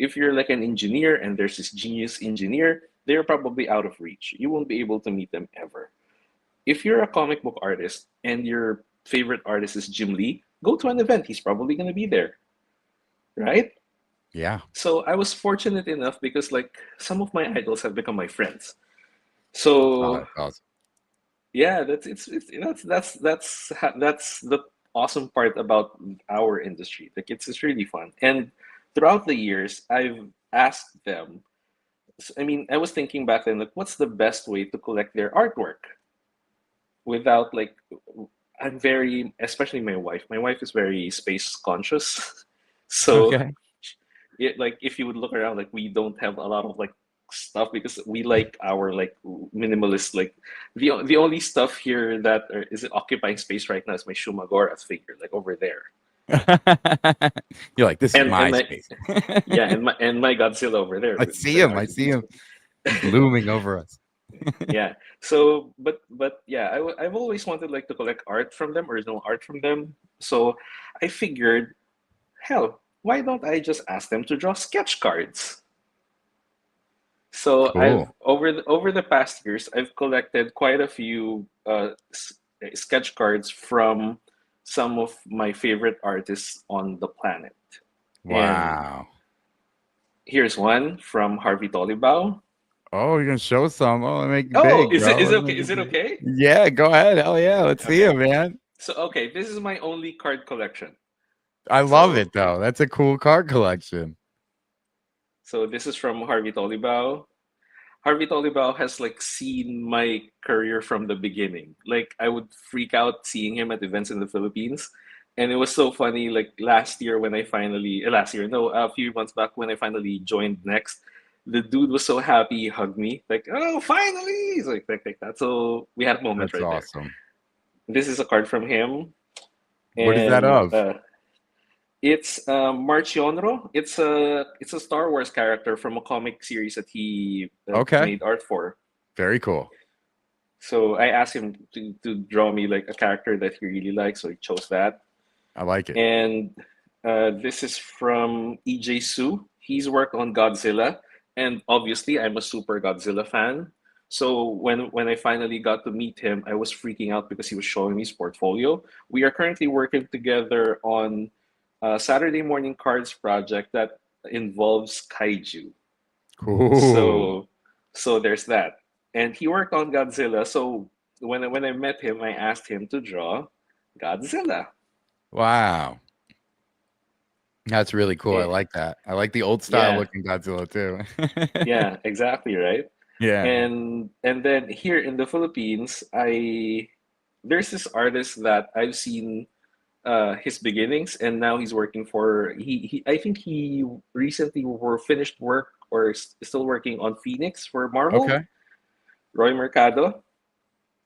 If you're like an engineer and there's this genius engineer, they're probably out of reach. You won't be able to meet them ever. If you're a comic book artist and your favorite artist is Jim Lee, go to an event. He's probably going to be there. Right? Yeah. So I was fortunate enough because like some of my idols have become my friends. So that's awesome. Yeah, that's the awesome part about our industry. Like it's really fun. And throughout the years, I've asked them. I mean, I was thinking back then, like, what's the best way to collect their artwork without like, I'm very, especially my wife. My wife is very space conscious, so like if you would look around, like we don't have a lot of like stuff because we like our like minimalist like the only stuff here that is occupying space right now is my Shumagora figure like over there. You're like, this is my space. Yeah, and my Godzilla over there. I see him he's looming over us. Yeah, so but yeah, I've always wanted like to collect art from them, original art from them. So I figured, hell, why don't I just ask them to draw sketch cards? So Cool. I've over the past years, I've collected quite a few sketch cards from some of my favorite artists on the planet. And Wow. here's one from Harvey Tolibao. Oh, you're gonna show some. Oh, make it Oh, big, bro. is it Let's okay? make Is it it big. okay? Yeah, go ahead. Hell yeah. Let's see Okay. it, man. So okay, this is my only card collection. I love So it though. That's a cool card collection. so this is from Harvey Tolibao. Harvey Tolibao has like seen my career from the beginning. Like I would freak out seeing him at events in the Philippines. And it was so funny, like last year when I finally, last year, no, a few months back when I finally joined Next, the dude was so happy, he hugged me, like, oh, finally! He's like that. So we had a moment That's right there. awesome. This is a card from him. What is that And of? it's Marchionro. It's a Star Wars character from a comic series that he Okay. made art for. Very cool. So I asked him to draw me like a character that he really likes, so he chose that. I like it. And this is from EJ Su. He's worked on Godzilla, and obviously I'm a super Godzilla fan. So when I finally got to meet him, I was freaking out because he was showing me his portfolio. We are currently working together on a Saturday morning cards project that involves kaiju. Cool. So there's that. And he worked on Godzilla. So when I met him, I asked him to draw Godzilla. Wow. That's really cool. I Yeah, like that. I like the old style yeah, looking Godzilla too. yeah, exactly, right? Yeah. And then here in the Philippines, I there's this artist that I've seen his beginnings, and now he's working for he I think he recently were finished work or still working on Phoenix for Marvel. Okay. Roy Mercado.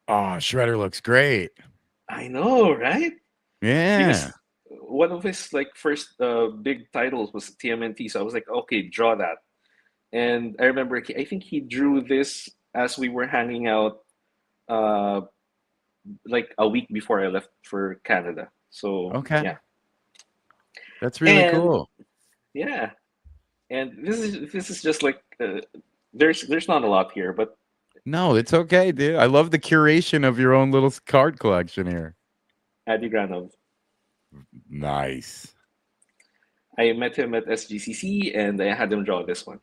Oh, Shredder looks great. I know, right? Yeah. Because one of his like first big titles was TMNT, so I was like, okay, draw that. And I remember I think he drew this as we were hanging out uh, like a week before I left for Canada. So Okay. yeah, That's really and cool. yeah, and this is just like there's not a lot here, but No, it's okay, dude. I love the curation of your own little card collection here. Adi Granov. Nice. I met him at SGCC and I had him draw this one.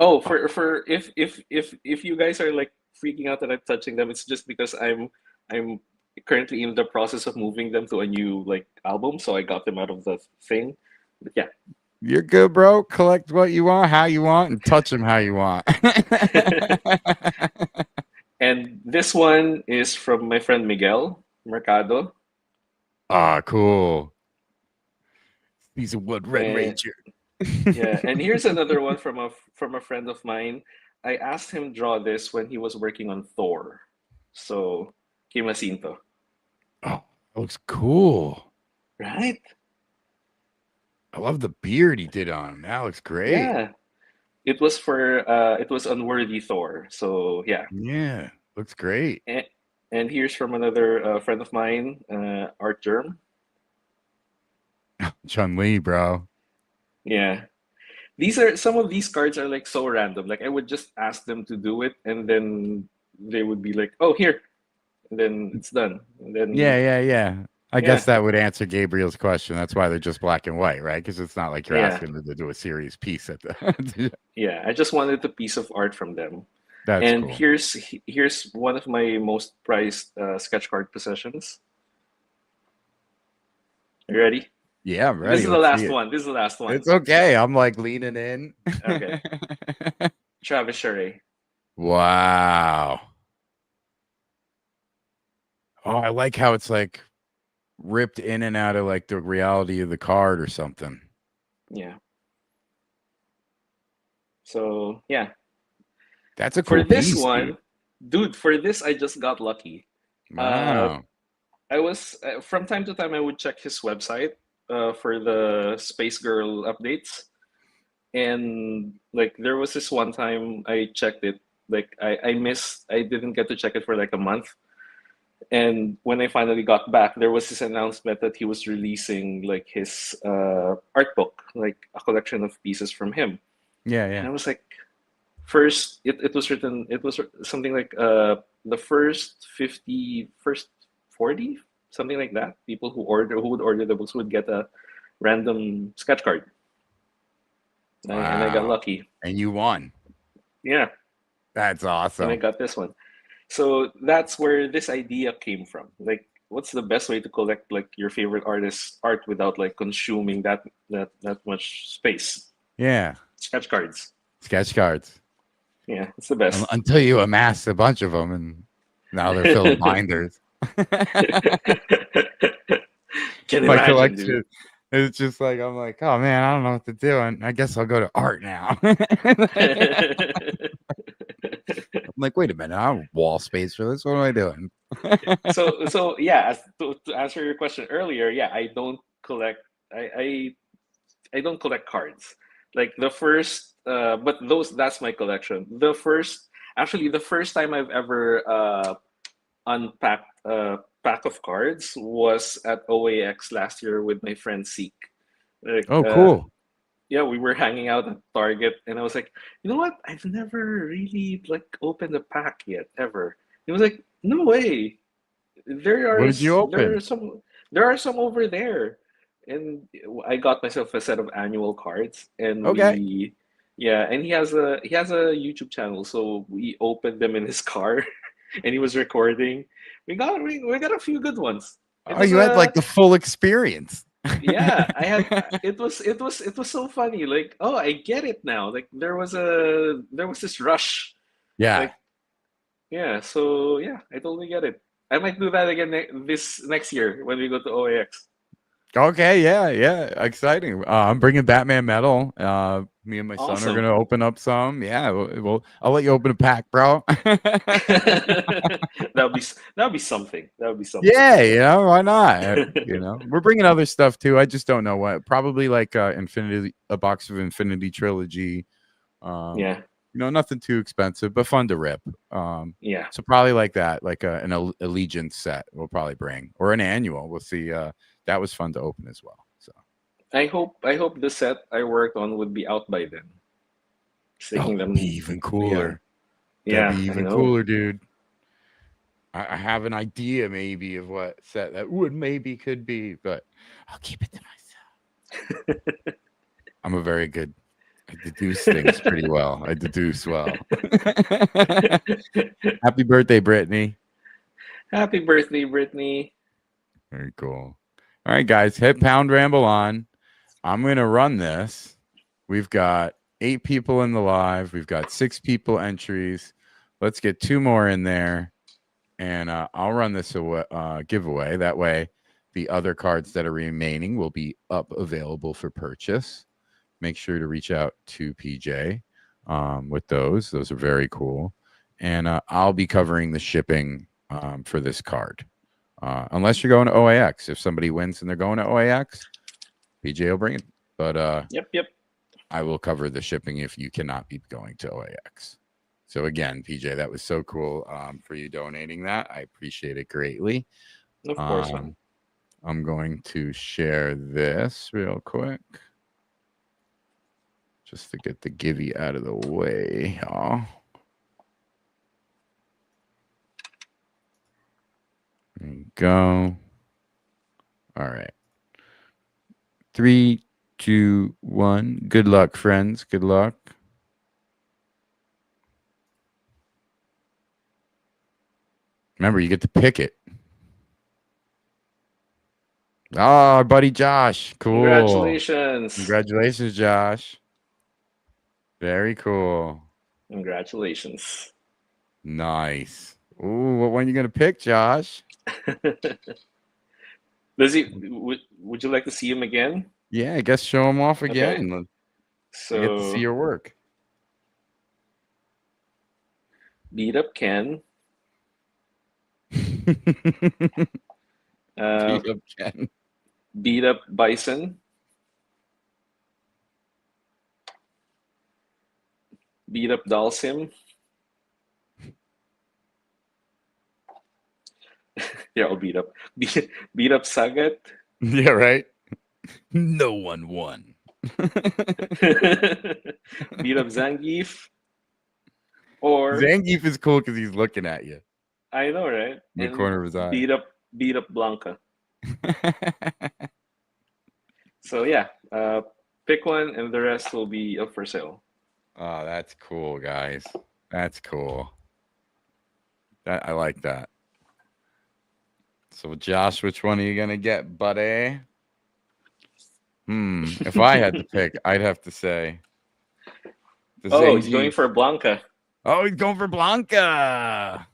Oh, for if you guys are like freaking out that I'm touching them, it's just because I'm currently in the process of moving them to a new like album, so I got them out of the thing. But yeah. You're good, bro. Collect what you want, how you want, and touch them how you want. And this one is from my friend Miguel Mercado. Ah, cool. He's a Wood Red And Ranger. yeah, and here's another one from a friend of mine. I asked him draw this when he was working on Thor. So Kim Jacinto. Oh, that looks cool. Right? I love the beard he did on him. That looks great. Yeah. It was Unworthy Thor. So yeah. Yeah, looks great. And here's from another friend of mine, Art Germ. Chun-Li, bro. Yeah. These are some of these cards are like so random. Like I would just ask them to do it and then they would be like, "Oh, here." And then it's done. And then Yeah. I yeah. guess that would answer Gabriel's question. That's why they're just black and white, right? Because it's not like you're Yeah. asking them to do a serious piece at the. Yeah, I just wanted a piece of art from them. That's And cool. here's one of my most prized sketch card possessions. You ready? Yeah, I'm ready. This is the Let's last see it. one. This is the last one. It's okay. I'm like leaning in. Okay. Travis Sherry. Wow. Oh, I like how it's like ripped in and out of like the reality of the card or something. Yeah. So yeah. That's a For cool this piece, one, dude, for this I just got lucky. Wow. I was from time to time I would check his website for the Space Girl updates, and like there was this one time I checked it. Like I didn't get to check it for like a month, and when I finally got back, there was this announcement that he was releasing like his art book, like a collection of pieces from him, and I Yeah. was like, first it was written. It was something like the first 50, first 40, something like that. People who would order the books would get a random sketch card. And I got Wow. lucky. And you won. Yeah, That's and I awesome. got this one. So that's where this idea came from. Like, what's the best way to collect like your favorite artist's art without like consuming that much space? Yeah. Sketch cards. Sketch cards. Yeah, it's the best. Until you amass a bunch of them, and now they're filling binders. Can My imagine, collection dude. is just like, I'm like, oh man, I don't know what to do, and I guess I'll go to art now. I'm like, wait a minute, I have wall space for this. What am I doing? So yeah, to answer your question earlier, yeah, I don't collect. I don't collect cards. Like the first, but that's my collection. Actually, the first time I've ever unpacked a pack of cards was at OAX last year with my friend Seek. Like, Oh, cool. yeah, we were hanging out at Target, and I was like, you know what? I've never really like opened a pack yet ever. He was like, no way. What did you open? There are some over there, and I got myself a set of annual cards, and Okay. yeah, and he has a YouTube channel, so we opened them in his car, and he was recording. We got a few good ones. It Oh, was you had like the full experience. yeah, I had it was so funny. Like, oh, I get it now. Like there was this rush. Yeah. Like, yeah, so yeah, I totally get it. I might do that again this next year when we go to OAX. Okay, yeah, exciting. I'm bringing Batman metal. Me and my son are Awesome. gonna open up some. Yeah, well, I'll let you open a pack, bro. That would be something. That would be something. Yeah, why not? We're bringing other stuff too. I just don't know what. Probably like a box of Infinity Trilogy. Yeah, Nothing too expensive, but fun to rip. yeah. So probably like that, like an Allegiance set. We'll probably bring, or an annual. We'll see. That was fun to open as well. So I hope the set I worked on would be out by then. Taking that'd them. be even cooler. Yeah, That'd be I even know. cooler, dude. I have an idea maybe of what set that could be, but I'll keep it to myself. I'm a very good. I deduce things pretty well. I deduce well. Happy birthday, Brittany. Happy birthday, Brittany. Very cool. All right, guys, hit pound ramble on. I'm going to run this. We've got 8 people in the live. We've got 6 people entries. Let's get 2 more in there. And I'll run this giveaway. That way, the other cards that are remaining will be available for purchase. Make sure to reach out to PJ with those. Those are very cool. And I'll be covering the shipping for this card. Unless you're going to OAX. If somebody wins and they're going to OAX, PJ will bring it. But Yep. I will cover the shipping if you cannot be going to OAX. So again, PJ, that was so cool for you donating that. I appreciate it greatly. Of course, man. I'm going to share this real quick. Just to get the givey out of the way, y'all. There you go. All right. 3, 2, 1. Good luck, friends. Good luck. Remember, you get to pick it. Oh, our buddy Josh. Cool. Congratulations. Congratulations, Josh. Very cool. Congratulations. Nice. Ooh, what one are you going to pick, Josh? Would you like to see him again? Yeah, I guess show him off again. Okay. I get to see your work. Beat Up Ken. Beat Up Ken. Beat Up Bison. Beat Up Dalsim. Yeah, I'll beat up. Beat Up Sagat. Yeah, right. No one won. Beat Up Zangief. Or Zangief is cool because he's looking at you I know, right? in the And corner of his eye. beat up Blanca. So yeah, pick one, and the rest will be up for sale. Oh, that's cool, guys. That's cool. I like that. So, Josh, which one are you gonna get, buddy? If I had to pick, I'd have to say. Oh, he's going for Blanca. Oh, he's going for Blanca.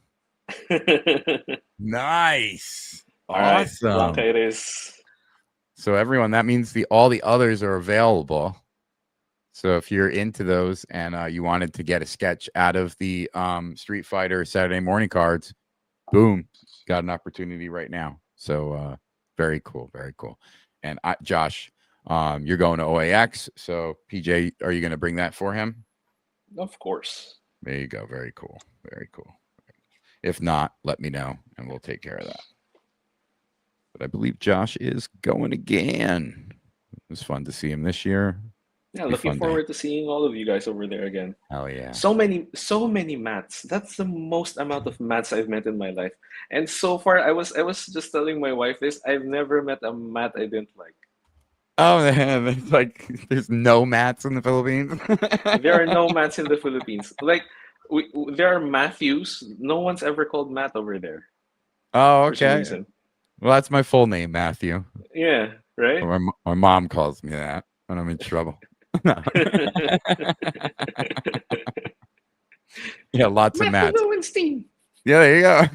Nice. All right, Awesome. Blanca it is. So everyone, that means all the others are available. So if you're into those and you wanted to get a sketch out of the Street Fighter Saturday morning cards, boom, got an opportunity right now. So very cool, very cool. And Josh, you're going to OAX. So PJ, are you going to bring that for him? Of course. There you go. Very cool. Very cool. If not, let me know and we'll take care of that. But I believe Josh is going again. It was fun to see him this year. Yeah, looking forward to seeing all of you guys over there again. Hell yeah. So many mats. That's the most amount of mats I've met in my life. And so far, I was just telling my wife this. I've never met a mat I didn't like. Oh, man, like there's no mats in the Philippines. There are no mats in the Philippines. Like there are Matthews. No one's ever called Matt over there. Oh, For some okay. reason. Well, that's my full name, Matthew. Yeah, right? My mom calls me that when I'm in trouble. Yeah, lots of Matts. Lowenstein. Yeah, there you go.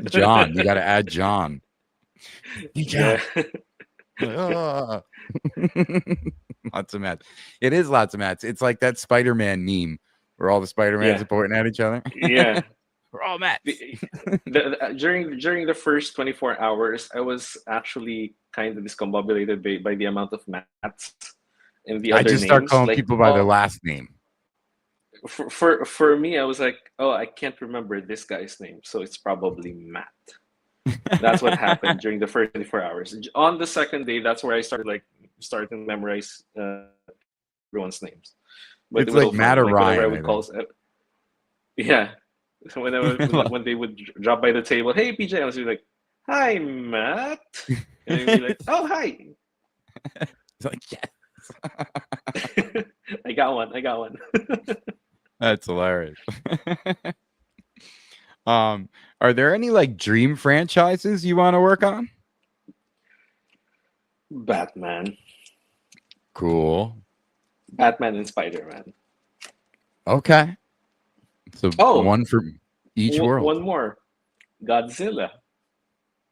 John, you got to add John. Hey, John. Yeah. Lots of Matts. It is lots of Matts. It's like that Spider-Man meme where all the Spider-Mans are pointing at each other. Yeah. We're all Matts. During the first 24 hours, I was actually kind of discombobulated by the amount of Matts and the other names. I just start calling people by their last name. For me, I was like, oh, I can't remember this guy's name, so it's probably Matt. That's what happened during the first 24 hours. On the second day, that's where I started to memorize everyone's names. But It's it was like so Matt fun. or Whenever I Ryan. would call, yeah. So when they would drop by the table, hey PJ, I was like, hi Matt, and they'd be like, oh hi. It's like, yes. I got one. That's hilarious. Are there any like dream franchises you want to work on? Batman. Cool. Batman and Spider-Man. Okay. So one for each world. One more. Godzilla.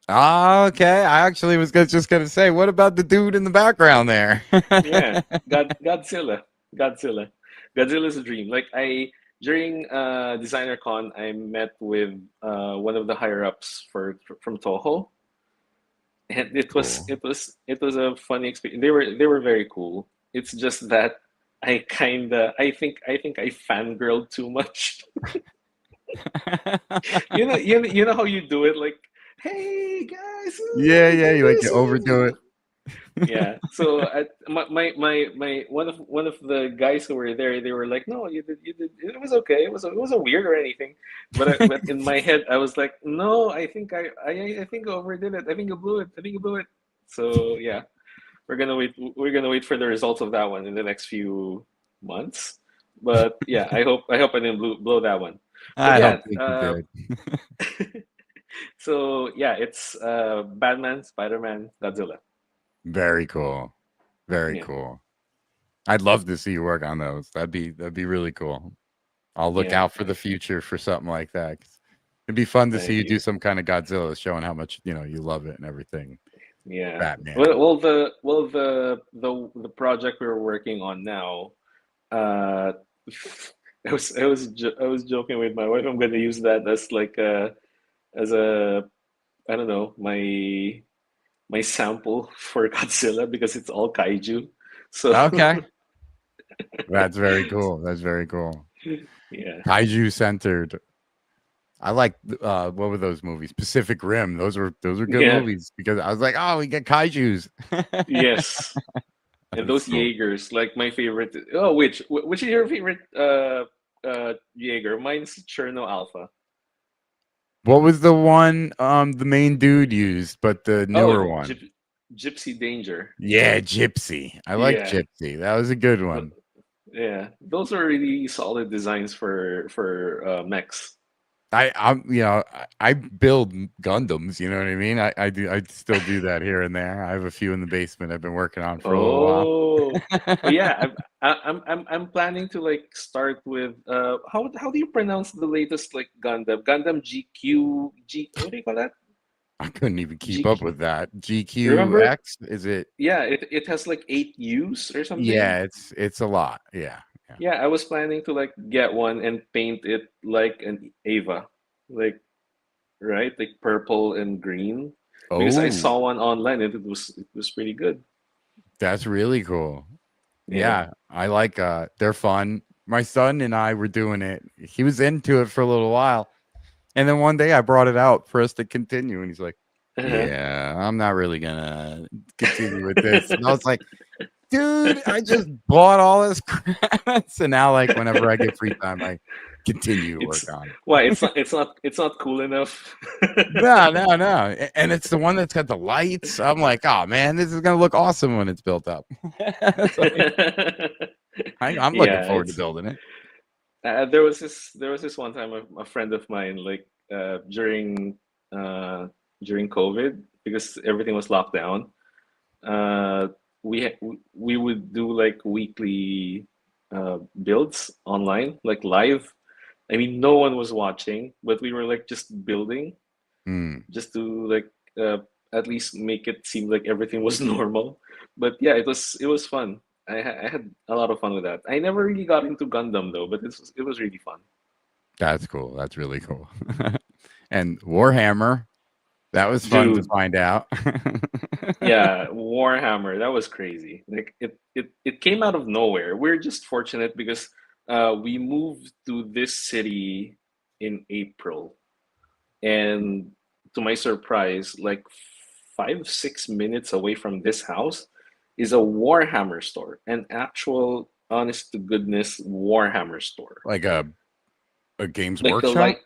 Ah, okay. I actually was just gonna say, what about the dude in the background there? Yeah, Godzilla. Godzilla's a dream. Like during Designer Con, I met with one of the higher ups from Toho, and it was a funny experience. They were very cool. It's just that I think I fangirled too much. you know how you do it, like, hey guys. Yeah, you like to overdo it. Yeah. So my one of the guys who were there, they were like, no, you did it was okay. It wasn't weird or anything. But in my head, I was like, no, I think I overdid it. I think I blew it. So yeah, we're gonna wait for the results of that one in the next few months. But yeah, I hope I didn't blow that one. I don't think you did. So yeah, it's Batman, Spider-Man, Godzilla. Very cool. Very cool. I'd love to see you work on those. That'd be really cool. I'll look out for the future for something like that. It'd be fun to see you do some kind of Godzilla, showing how much you love it and everything. Yeah. Batman. Well, the project we're working on now, I was joking with my wife. I'm going to use that as like as a I don't know, my sample for Godzilla, because it's all kaiju. So okay. That's very cool. Yeah. Kaiju centered. I like what were those movies? Pacific Rim. Those were good movies, because I was like, oh, we get kaijus. Yes. And those cool. Jaegers, like my favorite. Oh, which is your favorite Jaeger. Mine's Cherno Alpha. What was the one the main dude used, but the newer Oh, one? Gypsy Danger. Yeah, Gypsy. I like Yeah. Gypsy. That was a good th- one. Yeah. Those are really solid designs for mechs. I build Gundams, you know what I mean? I still do that here and there. I have a few in the basement I've been working on for a little while. Oh yeah, I'm planning to like start with how do you pronounce the latest like Gundam GQ what do you call that? I couldn't even keep up GQ, with that. remember? GQX, is it? Yeah, it has like 8 U's or something. Yeah, it's a lot. Yeah. Yeah. Yeah, I was planning to like get one and paint it like an Ava, like right, like purple and green, because I Oh, saw one online and it was pretty good. that's really cool. Yeah. Yeah, I like they're fun. My son and I were doing it. He was into it for a little while. And then one day I brought it out for us to continue and he's like, Uh-huh. "Yeah, I'm not really gonna continue with this." And I was like, "Dude, I just bought all this crap." So now like whenever I get free time, I continue to work It's on it. why it's not cool enough. No, no, no. And it's the one that's got the lights. I'm like, "Oh man, this is gonna look awesome when it's built up." It's like, I'm looking Yeah, forward to it's building it. there was this one time a friend of mine like uh during COVID because everything was locked down. Uh, we would do like weekly builds online, like live. I mean, no one was watching, but we were like just building, Hmm. just to like uh, at least make it seem like everything was normal. But yeah, it was fun. I had a lot of fun with that. I never really got into Gundam though, but it was really fun. That's cool. That's really cool. And Warhammer, that was fun to Dude, find out. yeah, Warhammer, that was crazy. Like it came out of nowhere. We're just fortunate because we moved to this city in April, and to my surprise, like 5, 6 minutes away from this house is a Warhammer store, an actual honest to goodness Warhammer store. Like a Games Like the Workshop? like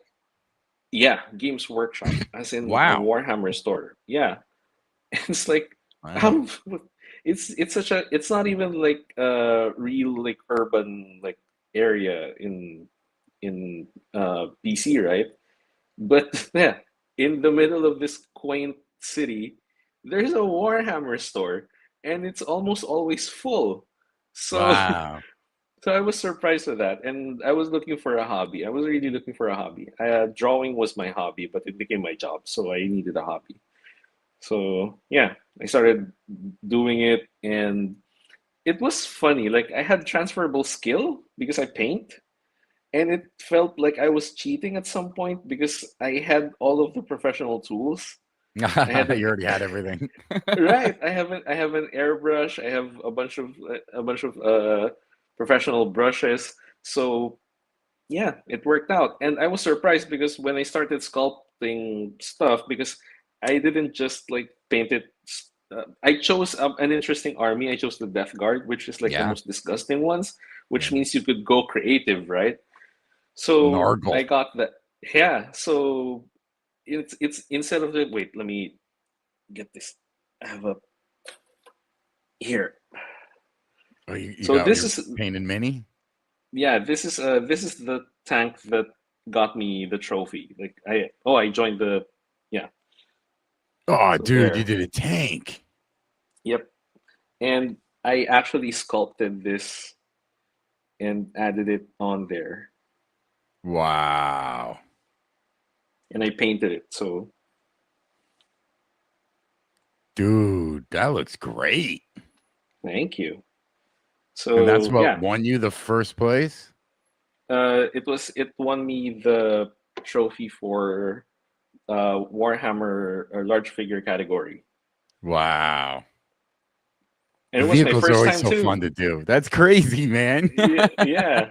yeah, Games Workshop, as in a Wow. Warhammer store. Yeah. It's like Wow. how it's not even like a real like urban like area in BC, right? But yeah, in the middle of this quaint city, there's a Warhammer store, and it's almost always full. So, Wow. so I was surprised with that, and I was looking for a hobby. I was really looking for a hobby. Drawing was my hobby, but it became my job, so I needed a hobby. So yeah, I started doing it, and it was funny. Like I had transferable skill because I paint, and it felt like I was cheating at some point because I had all of the professional tools. I had You an already had everything. right. I have an airbrush. I have a bunch of professional brushes. So yeah, it worked out, and I was surprised because when I started sculpting stuff, because I didn't just like paint it. I chose an interesting army. I chose the Death Guard, which is like the Yeah. most disgusting ones, which Yeah. means you could go creative, right? So Nargle. I got that. Yeah. So it's instead of the wait, let me get this. I have a here. Oh, you So got this your is painted mini? yeah, this is the tank that got me the trophy. Like I joined the yeah. Oh, So dude, you there. did a tank. Yep. And I actually sculpted this and added it on there, Wow. and I painted it. So Dude, that looks great. thank you. And that's So what yeah, won you the first place? it won me the trophy for Warhammer or large figure category, Wow. and The it was my vehicles are first always time so fun too. to do. That's crazy, man. Yeah,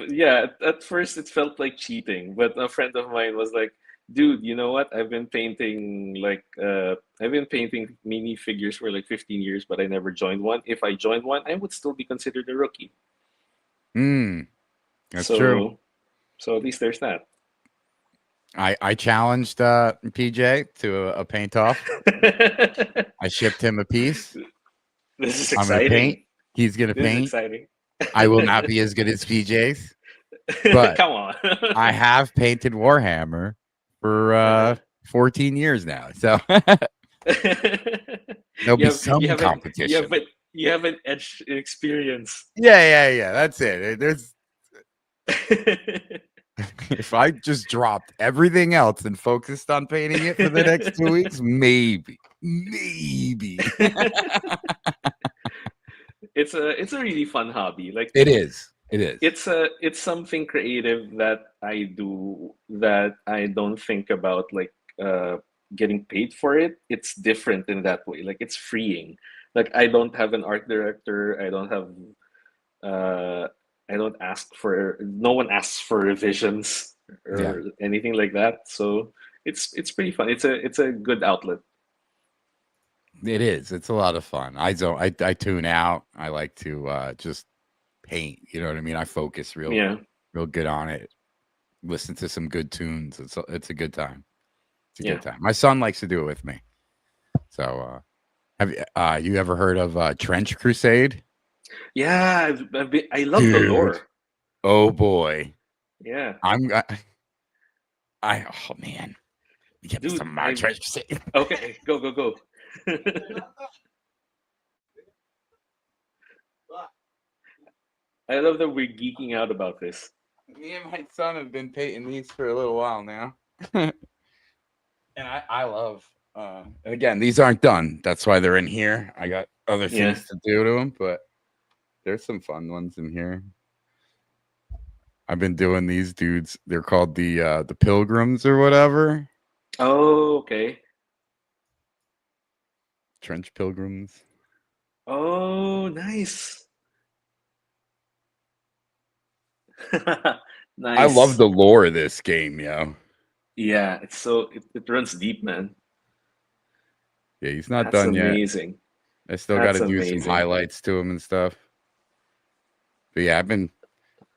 yeah. At first it felt like cheating, but a friend of mine was like, "Dude, you know what? I've been painting mini figures for like 15 years, but I never joined one. If I joined one, I would still be considered a rookie." Hmm. That's so, true. So at least there's that. I challenged PJ to a paint off. I shipped him a piece. This is I'm gonna paint. exciting. He's gonna This is paint. exciting. I will not be as good as PJ's, but Come on. I have painted Warhammer for 14 years now, so there'll be some competition. You have an edge experience. Yeah. That's it. There's if I just dropped everything else and focused on painting it for the next 2 weeks, maybe. It's a really fun hobby. Like It is. It's something creative that I do that I don't think about like getting paid for it. It's different in that way. Like it's freeing. Like I don't have an art director. I don't ask for, no one asks for revisions or anything like that. So it's pretty fun. It's a good outlet. It is. It's a lot of fun. I tune out. I like to just paint. You know what I mean? I focus real good on it. Listen to some good tunes. It's a good time. It's a good time. My son likes to do it with me. So have you ever heard of Trench Crusade? Yeah, I love the lore. Oh boy. Yeah. Oh man. Get me some Trench Crusade. Okay, go. I love that we're geeking out about this. Me and my son have been painting these for a little while now. And I love again, these aren't done. That's why they're in here. I got other things to do to them, but there's some fun ones in here. I've been doing these dudes. They're called the Pilgrims or whatever. Oh, okay. Trench Pilgrims. Oh, nice. Nice. I love the lore of this game, yo. Yeah, it runs deep, man. Yeah, he's not done yet. Amazing. I still got to do some highlights to him and stuff. But yeah, I've been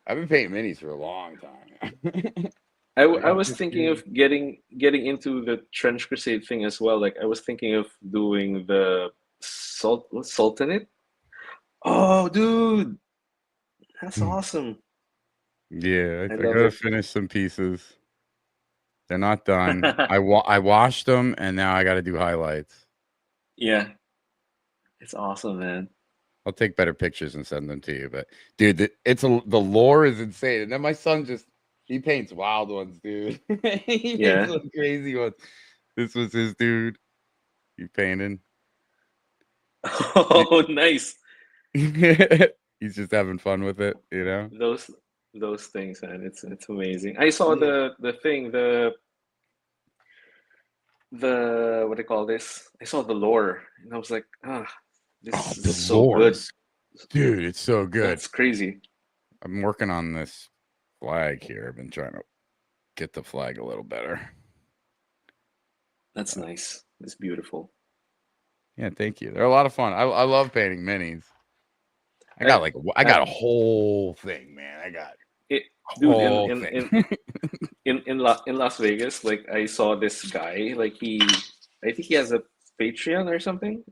painting minis for a long time. I was thinking of getting into the Trench Crusade thing as well. Like I was thinking of doing the Sultanate. Oh, dude, that's awesome. Yeah, I gotta finish some pieces. They're not done. I washed them, and now I got to do highlights. Yeah, it's awesome, man. I'll take better pictures and send them to you. But dude, the lore is insane. And then my son he paints wild ones, dude. He paints some crazy ones. This was his dude. He painted. Oh, nice. He's just having fun with it, you know. Those things, man. It's amazing. I saw the thing, the what do you call this? I saw the lore, and I was like, this is so good, dude. It's so good. It's crazy. I'm working on this flag here. I've been trying to get the flag a little better. That's nice. It's beautiful. Yeah, thank you. They're a lot of fun. I love painting minis. I got a whole thing, man. I got it, dude. In Las Vegas, like I saw this guy. Like I think he has a Patreon or something.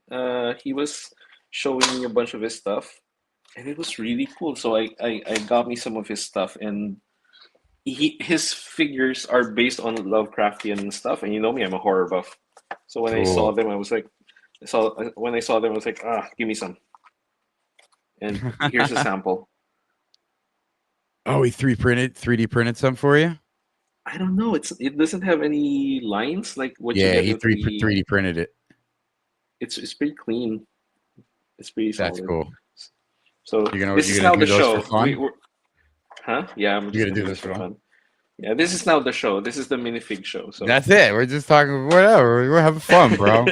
He was showing me a bunch of his stuff, and it was really cool. So I got me some of his stuff, and his figures are based on Lovecraftian stuff. And you know me, I'm a horror buff. So when I saw them, I was like, give me some. And here's a sample. Oh, he 3D printed some for you? I don't know. It doesn't have any lines like what you get. Yeah, he 3D printed it. It's pretty clean. It's pretty solid. That's cool. So this is now the show. Huh? Yeah, I'm just gonna do this for fun. Yeah, this is now the show. This is the minifig show. So that's it. We're just talking whatever. We're having fun, bro.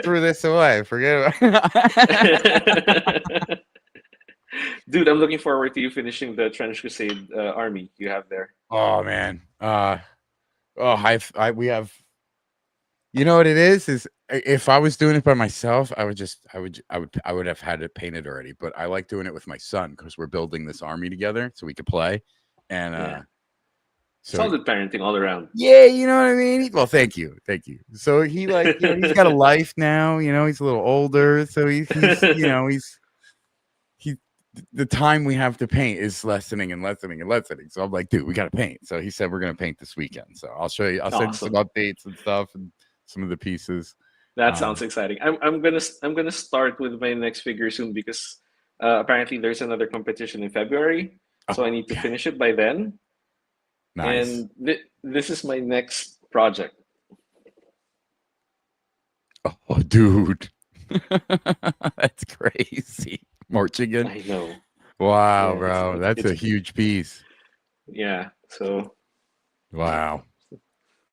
Threw this away. Forget it. Dude, I'm looking forward to you finishing the Trench Crusade army you have there. Oh man. We have. You know what it is if I was doing it by myself, I would have had it painted already. But I like doing it with my son because we're building this army together so we could play. And so solid parenting all around. yeah, you know what I mean? Well, thank you. So he he's got a life now, he's a little older. So he's the time we have to paint is lessening and lessening and lessening. So I'm like, dude, we got to paint. So he said, we're going to paint this weekend. So I'll show you, I'll send you some updates and stuff and some of the pieces. That sounds exciting. I'm gonna start with my next figure soon because apparently there's another competition in February. So I need to finish it by then. Nice. And this is my next project. Oh, dude. That's crazy. Marching in. I know. Wow, bro. That's a huge piece. Yeah. So. Wow.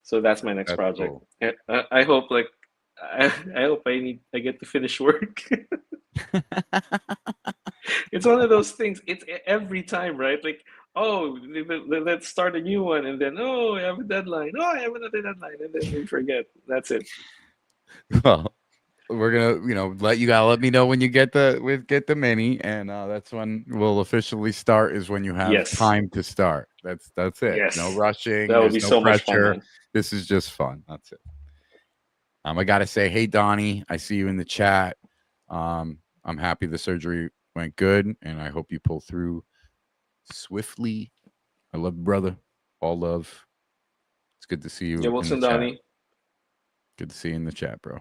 So that's my next project. Cool. I hope I hope I get to finish work. It's one of those things. It's every time, right? Like, oh, let's start a new one, and then oh, I have a deadline. Oh, I have another deadline, and then we forget. That's it. Well, we're gonna, let me know when you get the mini, and that's when we'll officially start. Is when you have time to start. That's it. Yes. No rushing. That would be no so pressure. much fun. This is just fun. That's it. I gotta say, hey Donnie, I see you in the chat. I'm happy the surgery went good, and I hope you pull through swiftly. I love you, brother. All love. It's good to see you. Yeah, Wilson, Donnie. Good to see you in the chat, bro.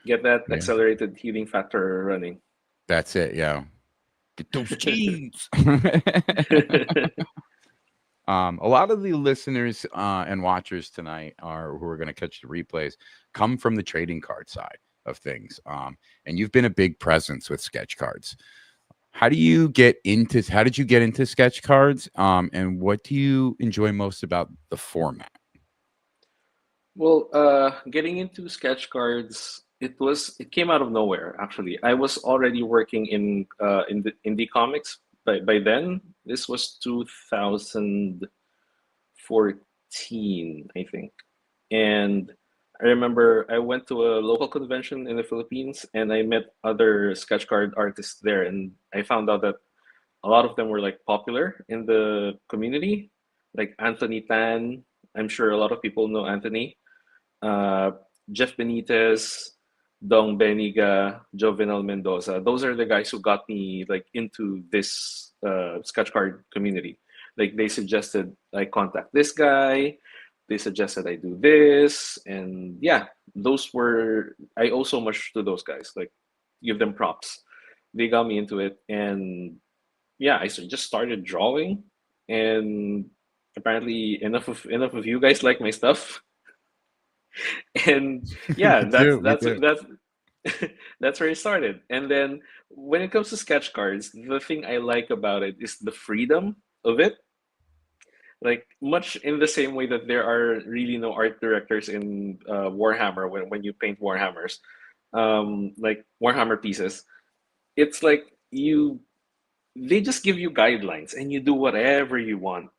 Get that accelerated healing factor running. That's it, yeah. Get those genes. A lot of the listeners and watchers tonight who are going to catch the replays come from the trading card side of things. And you've been a big presence with sketch cards. How did you get into sketch cards? And what do you enjoy most about the format? Well, getting into sketch cards, it came out of nowhere. Actually, I was already working in the indie comics by then. This was 2014, I think, and I remember I went to a local convention in the Philippines, and I met other sketch card artists there, and I found out that a lot of them were popular in the community, like Anthony Tan. I'm sure a lot of people know Anthony. Jeff Benitez, Dong Beniga, Jovenel Mendoza. Those are the guys who got me into this sketch card community. They suggested I contact this guy. They suggested I do this, and yeah, I owe so much to those guys. Give them props. They got me into it, and yeah, I just started drawing, and apparently enough of you guys like my stuff. And yeah, that's where it started. And then when it comes to sketch cards, the thing I like about it is the freedom of it. Much in the same way that there are really no art directors in Warhammer when you paint Warhammers, Warhammer pieces, it's they just give you guidelines and you do whatever you want.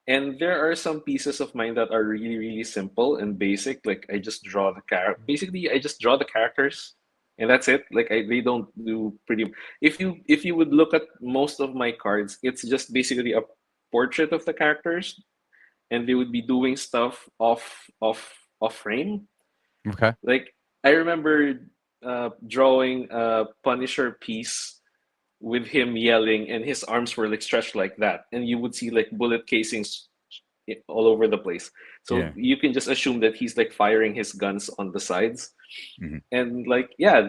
And there are some pieces of mine that are really, really simple and basic. I just draw the character. Basically, I just draw the characters, and that's it. They don't do pretty. If you would look at most of my cards, it's just basically a portrait of the characters, and they would be doing stuff off frame. Okay. I remember drawing a Punisher piece with him yelling, and his arms were stretched like that, and you would see bullet casings all over the place. So you can just assume that he's firing his guns on the sides, and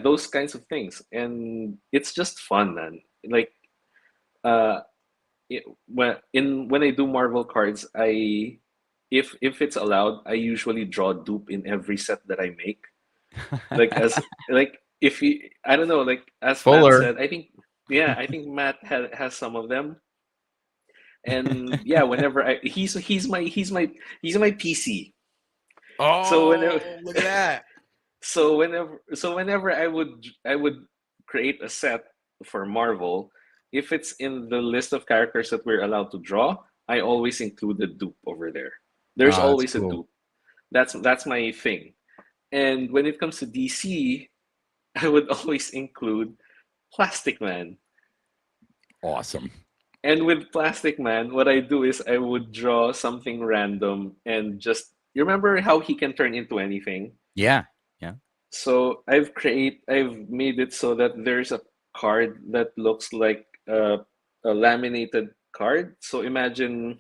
those kinds of things. And it's just fun, man. When I do Marvel cards, if it's allowed, I usually draw dupe in every set that I make. I don't know, as Fuller Matt said, I think Matt has some of them. And yeah, whenever he's my PC. Oh, so look at that. So whenever I would create a set for Marvel, if it's in the list of characters that we're allowed to draw, I always include the dupe over there. There's always a dupe. That's my thing. And when it comes to DC, I would always include Plastic Man. Awesome. And with Plastic Man, what I do is I would draw something random and just you remember how he can turn into anything? Yeah. Yeah. So I've made it so that there's a card that looks like a laminated card. So imagine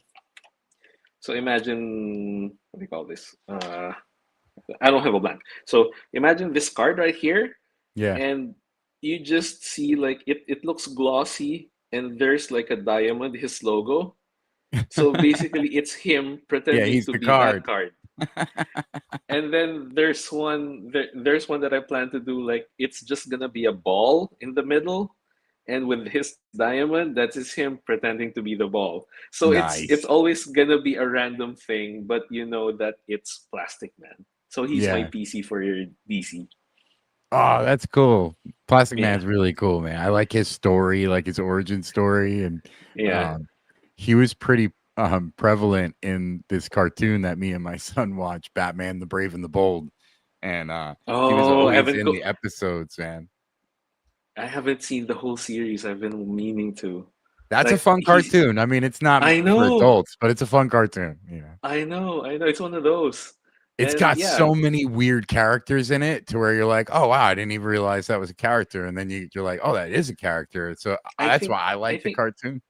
what do you call this? I don't have a blank. So imagine this card right here, Yeah. and you just see like it looks glossy, and there's like a diamond, his logo. So basically, it's him Yeah, pretending he's to the be that card. card. And then there's one that I plan to do like it's just gonna be a ball in the middle, and with his diamond, that is him pretending to be the ball. So it's Nice. always gonna be a random thing, but you know that it's Plastic Man. So he's my Yeah. PC for your DC. Oh, that's cool. Plastic Yeah, Man's really cool, man. I like his story, like his origin story, and yeah. he was pretty prevalent in this cartoon that me and my son watched, Batman the Brave and the Bold. And he was Oh, always in the episodes, man. I haven't seen the whole series. I've been meaning to. That's a Like fun cartoon. I mean, it's not I for know, adults, but it's a fun cartoon, you know. I know. It's one of those. It's And got yeah, so many weird characters in it to where you're like, oh wow, I didn't even realize that was a character. And then you're like, oh, that is a character. So I that's think why I I like the think cartoon.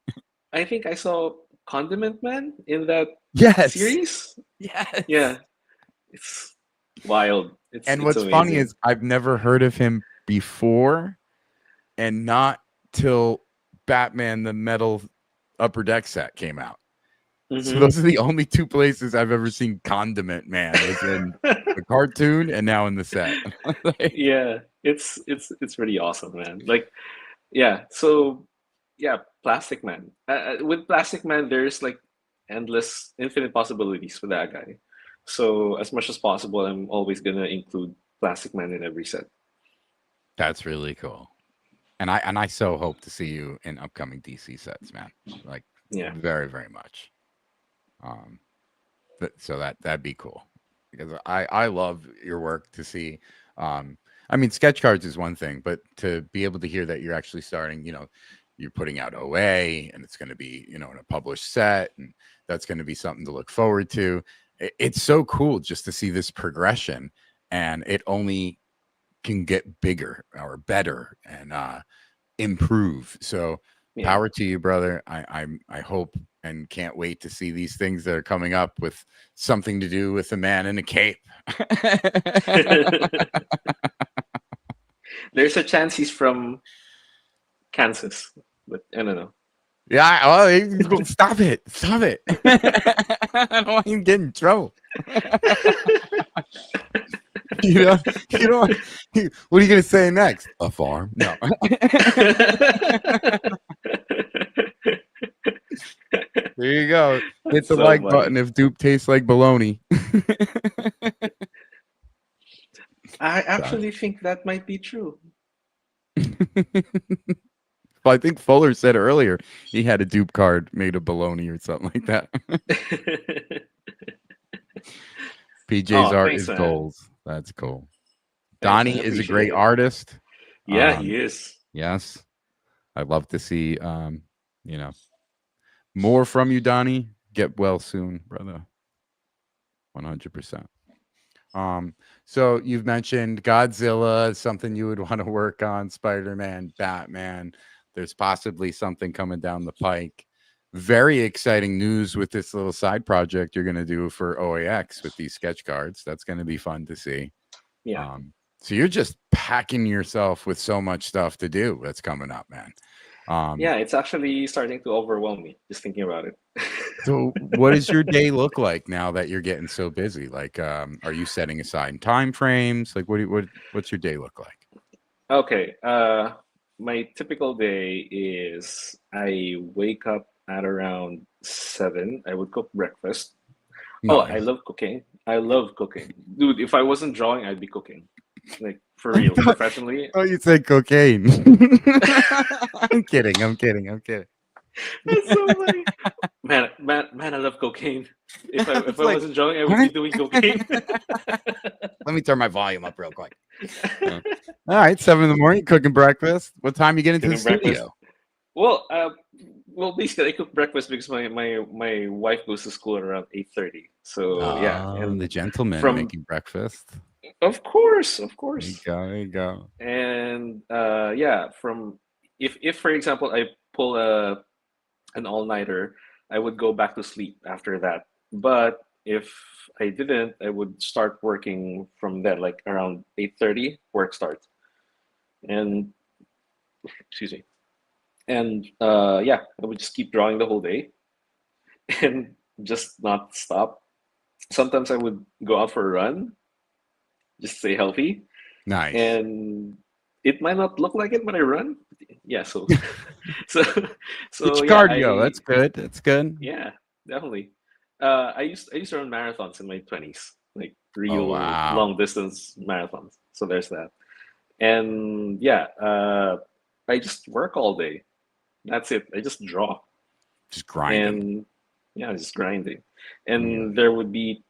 I think I saw Condiment Man in that Yes. series. Yes. Yeah, it's wild. And It's what's funny amazing. is I've never heard of him before, and not till Batman the Metal Upper Deck set came out. So Hmm. those are the only two places I've ever seen Condiment Man was in the cartoon and now in the set. Like, Yeah, it's pretty awesome, man. Like, yeah. So, yeah, Plastic Man. With Plastic Man, there's like endless, infinite possibilities with that guy. So, as much as possible, I'm always gonna include Plastic Man in every set. that's really cool. And I so hope to see you in upcoming DC sets, man. Like Yeah. very, very much. So that'd be cool because I love your work to see. I mean, sketch cards is one thing, but to be able to hear that you're actually starting, you're putting out OA and it's going to be, in a published set, and that's going to be something to look forward to. It's so cool just to see this progression, and it only can get bigger or better and improve. So Yeah. power to you, brother. I hope and can't wait to see these things that are coming up with something to do with a man in a cape. There's a chance he's from Kansas, but I don't know. Yeah. Oh, stop it! Stop it! I don't want him getting in trouble. You know. What are you gonna say next? A farm? No. There you go. Hit the So like funny. button if Dupe tastes like bologna. I actually think that might be true. Well, I think Fuller said earlier he had a dupe card made of bologna or something like that. PJ's art Thanks, is man. goals. That's cool. Thanks, man. Donnie I is a appreciate great it. artist. Yeah, he is. Yes. I'd love to see more from you, Donnie. Get well soon, brother. 100%. So you've mentioned Godzilla, something you would want to work on, Spider-Man, Batman. There's possibly something coming down the pike. Very exciting news with this little side project you're going to do for OAX with these sketch cards. That's going to be fun to see. Yeah. So you're just packing yourself with so much stuff to do that's coming up, man. Yeah, it's actually starting to overwhelm me just thinking about it. So what does your day look like now that you're getting so busy? Like, are you setting aside time frames? Like, what's your day look like? Okay. My typical day is I wake up at around 7. I would cook breakfast. Oh, I Nice. love cooking. I love cooking. Dude, if I wasn't drawing, I'd be cooking. Like for real, professionally. Oh, you said cocaine. I'm kidding. That's so funny. Man, I love cocaine. If I It's like, wasn't drawing, I would what? be doing cocaine. Let me turn my volume up real quick. All right, 7 in the morning, cooking breakfast. What time you get into the studio? Well, basically, I cook breakfast because my wife goes to school at around 8:30. So yeah, and the gentleman from making breakfast. of course. There you go. And yeah, from if for example I pull an all-nighter, I would go back to sleep after that. But if I didn't, I would start working from then, like around 8:30, work starts. And excuse me. And yeah, I would just keep drawing the whole day and just not stop. Sometimes I would go out for a run, just stay healthy. Nice. And it might not look like it when I run. Yeah, so so It's yeah, cardio. That's good. That's good. yeah, definitely. I used to run marathons in my 20s, like real wow. long distance marathons. So there's that. And yeah, I just work all day. That's it. I just draw. Just grinding. And yeah, just grinding. And there would be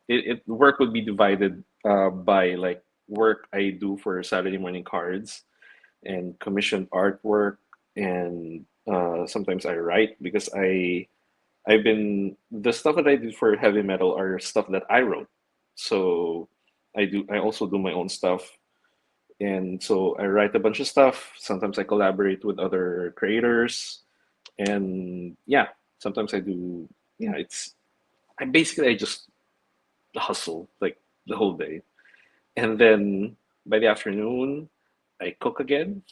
work would be divided by like work I do for Saturday morning cards and commissioned artwork, and sometimes I write because I've been the stuff that I did for heavy metal are stuff that I wrote. So I also do my own stuff. And so I write a bunch of stuff. Sometimes I collaborate with other creators. And yeah, sometimes I do, yeah, I just hustle like the whole day. And then by the afternoon, I cook again.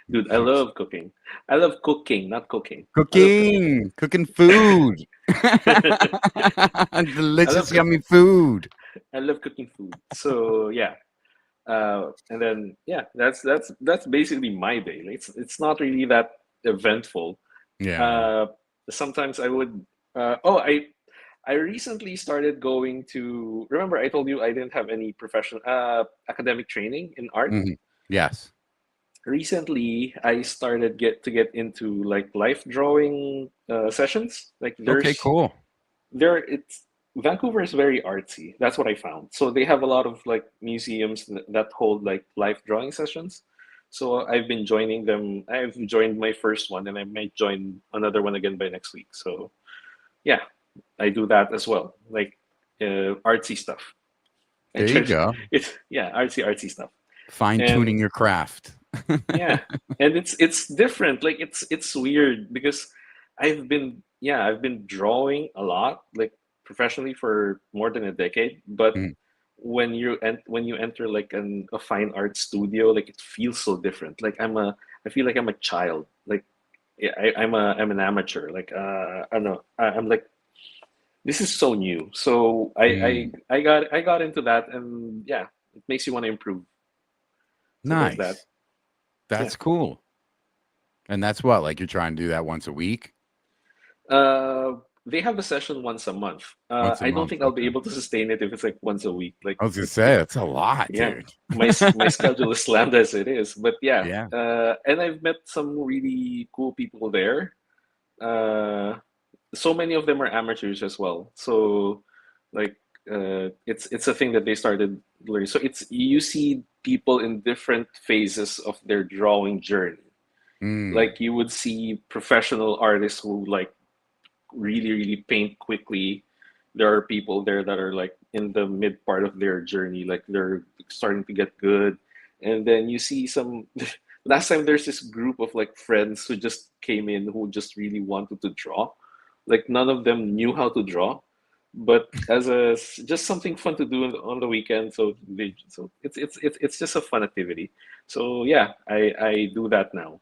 Dude, I love cooking. I love cooking, not cooking. Cooking food. Delicious, yummy food. I love cooking food. So yeah, and then yeah, that's basically my day. Like, it's not really that eventful. Yeah. Sometimes I would. I recently started going to. Remember, I told you I didn't have any professional academic training in art. Mm-hmm. Yes. Recently, I started get into like life drawing sessions. Like Okay, cool. It's Vancouver is very artsy. That's what I found. So they have a lot of like museums that hold like life drawing sessions. So I've been joining them. I've joined my first one, and I might join another one again by next week. So yeah, I do that as well, like artsy stuff. There you go. It's artsy stuff. Fine tuning your craft. Yeah, and it's different. Like it's weird because I've been drawing a lot, like professionally for more than a decade. But when you enter like a fine art studio, like it feels so different. Like I feel like I'm a child. Like yeah, I'm an amateur. Like I don't know. I'm like, this is so new. So I got into that, and yeah, it makes you want to improve. So nice. That's cool. And that's what, like, you're trying to do that once a week? They have a session once a month. I don't think I'll be able to sustain it if it's like once a week. Like I was gonna say, that's a lot, dude. my schedule is slammed as it is. But yeah. And I've met some really cool people there. So many of them are amateurs as well. So like it's a thing that they started learning. So you see people in different phases of their drawing journey. Like you would see professional artists who like really paint quickly. There are people there that are like in the mid part of their journey, like they're starting to get good. And then you see some last time there's this group of like friends who just came in who just really wanted to draw. Like none of them knew how to draw, but as just something fun to do on the weekend. So it's just a fun activity. So yeah, I do that now.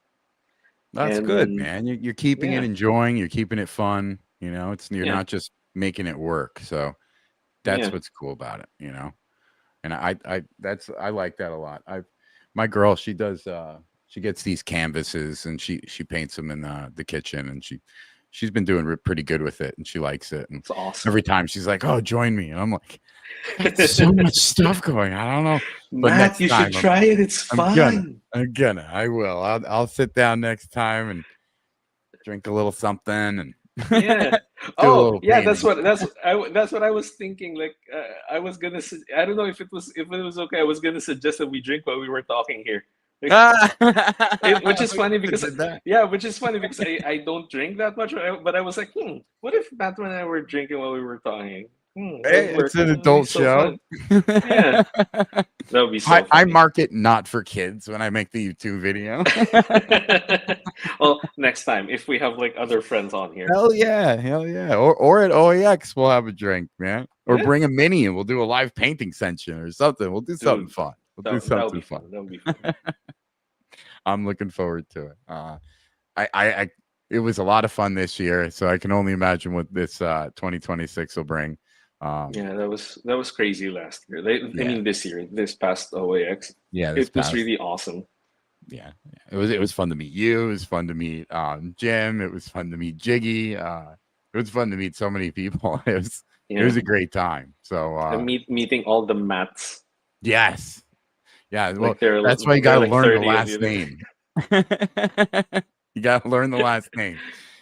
That's good, man. You're keeping it enjoying. You're keeping it fun. You know, you're not just making it work. So that's what's cool about it. You know, and I like that a lot. My girl, she does. She gets these canvases and she paints them in the kitchen, and she's been doing pretty good with it, and she likes it. And it's awesome. Every time she's like, "Oh, join me," and I'm like, "There's so much stuff going. I don't know." But Matt, you should try it. It's fun. I will. I'll sit down next time and drink a little something. And yeah. Do a Oh little yeah, painting. that's what I was thinking. Like I was gonna, I don't know if it was okay. I was gonna suggest that we drink while we were talking here. Like, which is We funny could've because did that. yeah, which is funny because I don't drink that much. But I was like, what if Batman and I were drinking while we were talking? That would Hey, work. it's an That would be adult so show. fun. Yeah, that would be I, so I funny. mark it not for kids when I make the YouTube video. Well, next time if we have like other friends on here. Hell yeah, hell yeah. Or at OAX we'll have a drink, man. Or Yeah, bring a mini and we'll do a live painting session or something. We'll do something dude, fun. We'll do that would something be fun. fun. That would be fun. I'm looking forward to it. I it was a lot of fun this year, so I can only imagine what this 2026 will bring. Yeah, that was crazy last year. I Yeah, mean, this year, this past OAX, yeah, this it was past. really awesome. Yeah, it was fun to meet you. It was fun to meet Jim. It was fun to meet Jiggy. It was fun to meet so many people. It Yeah, was a great time. So and meeting all the mats. yes, yeah. Well, Like they're that's why you got they're to like learn the 30 and last you name. You got to learn the last name.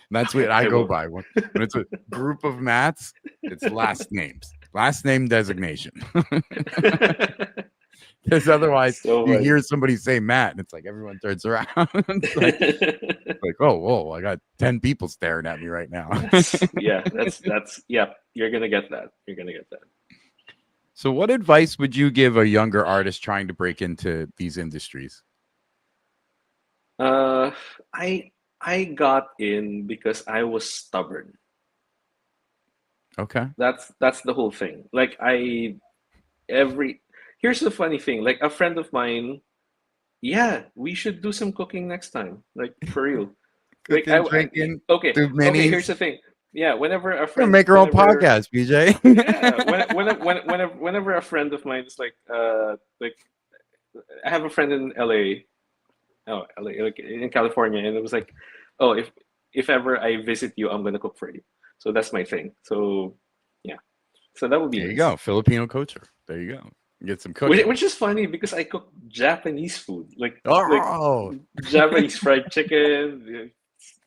And that's what I I go will. by when it's a group of mats. It's last names, last name designation. Because otherwise, So you funny. hear somebody say Matt, and it's like everyone turns around. It's like, oh, whoa! I got 10 people staring at me right now. that's yeah. You're gonna get that. You're gonna get that. So, what advice would you give a younger artist trying to break into these industries? Uh, I I got in because I was stubborn. Okay. That's the whole thing. Like every here's the funny thing. Like a friend of mine, yeah, we should do some cooking next time. Like for real. Like Cooking, drinking, okay, do okay. Here's minis. the thing. Yeah, We're gonna make our own podcast, BJ. yeah, whenever a friend of mine is like I have a friend in LA, oh LA, like in California, and it was like, oh if ever I visit you, I'm gonna cook for you. So that's my thing. So yeah, so that would be There you nice. go, Filipino culture. There you go. Get some cooking. Which is funny because I cook Japanese food, like Oh, Japanese fried chicken,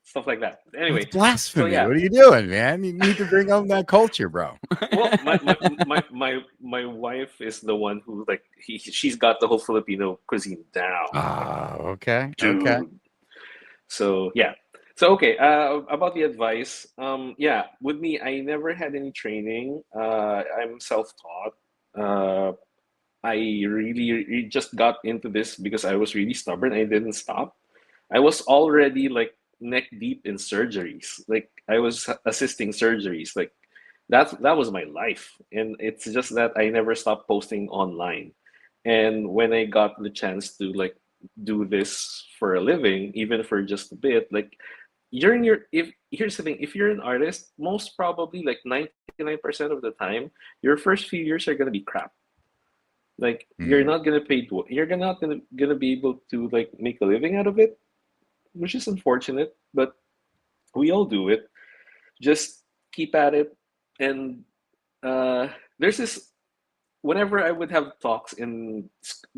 stuff like that. that's Anyway, so blasphemy. yeah. What are you doing, man? You need to bring home that culture, bro. Well, my wife is the one who like she's got the whole Filipino cuisine down, like Okay. Okay. dude. So yeah. So okay, about the advice, yeah, with me, I never had any training. I'm self-taught. Uh, I really just got into this because I was really stubborn. I didn't stop. I was already like neck deep in surgeries. Like I was assisting surgeries. Like that was my life. And it's just that I never stopped posting online. And when I got the chance to like do this for a living, even for just a bit, like you're in your if here's the thing, if you're an artist, most probably like 99% of the time, your first few years are gonna be crap. Like you're Mm, not gonna pay you're not gonna be able to like make a living out of it, which is unfortunate, but we all do it. Just keep at it. And uh, there's this whenever I would have talks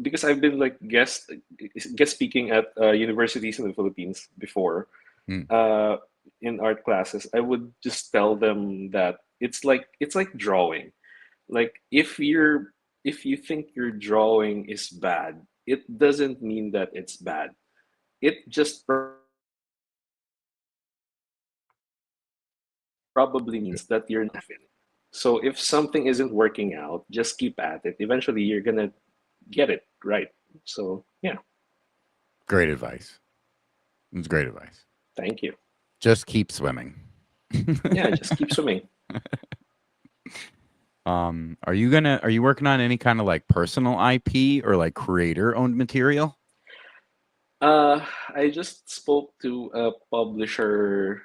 because I've been like guest speaking at universities in the Philippines before mm. uh, in art classes, I would just tell them that it's like drawing. Like if you think your drawing is bad, it doesn't mean that it's bad. It just probably means that you're not fit. So if something isn't working out, just keep at it. Eventually, you're gonna get it right. So yeah, Great advice. It's great advice. thank you. Just keep swimming. Yeah, just keep swimming. Are you working on any kind of like personal IP or like creator owned material? I just spoke to a publisher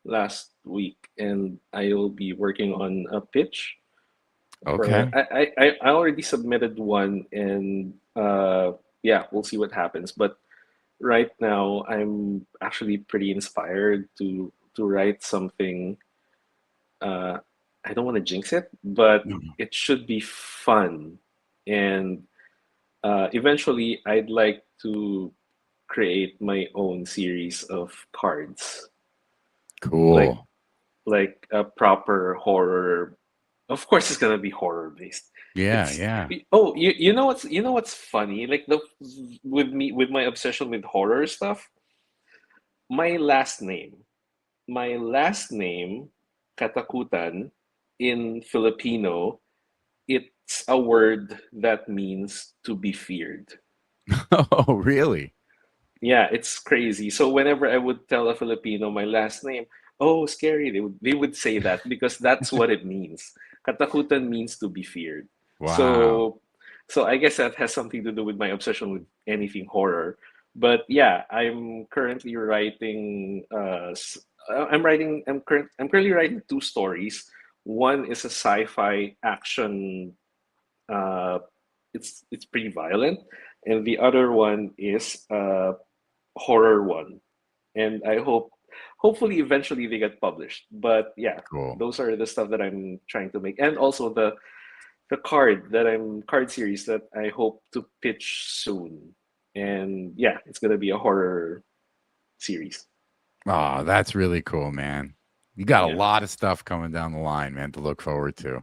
last week, and I'll be working on a pitch for. Okay. I already submitted one, and yeah, we'll see what happens. But right now, I'm actually pretty inspired to write something. Uh, I don't want to jinx it, but Mhm. it should be fun, and eventually, I'd like to create my own series of cards, like Cool. like a proper horror. Of course, it's gonna be horror based. Yeah, It's yeah. oh, you know what's funny? Like the with my obsession with horror stuff. My last name, my last name, Catacutan, in Filipino, it's a word that means to be feared. Oh, really? Yeah, it's crazy. So whenever I would tell a Filipino my last name, oh, scary, they would say that because that's what it means. Katakutan means to be feared. Wow. So I guess that has something to do with my obsession with anything horror. But yeah, I'm currently writing I'm currently writing two stories. One is a sci-fi action, uh it's pretty violent, and the other one is horror one, and I hopefully eventually they get published. But yeah, Cool. those are the stuff that I'm trying to make, and also the card series that I hope to pitch soon. And yeah, it's gonna be a horror series. Oh, that's really cool, man. You got a Yeah, lot of stuff coming down the line, man, to look forward to.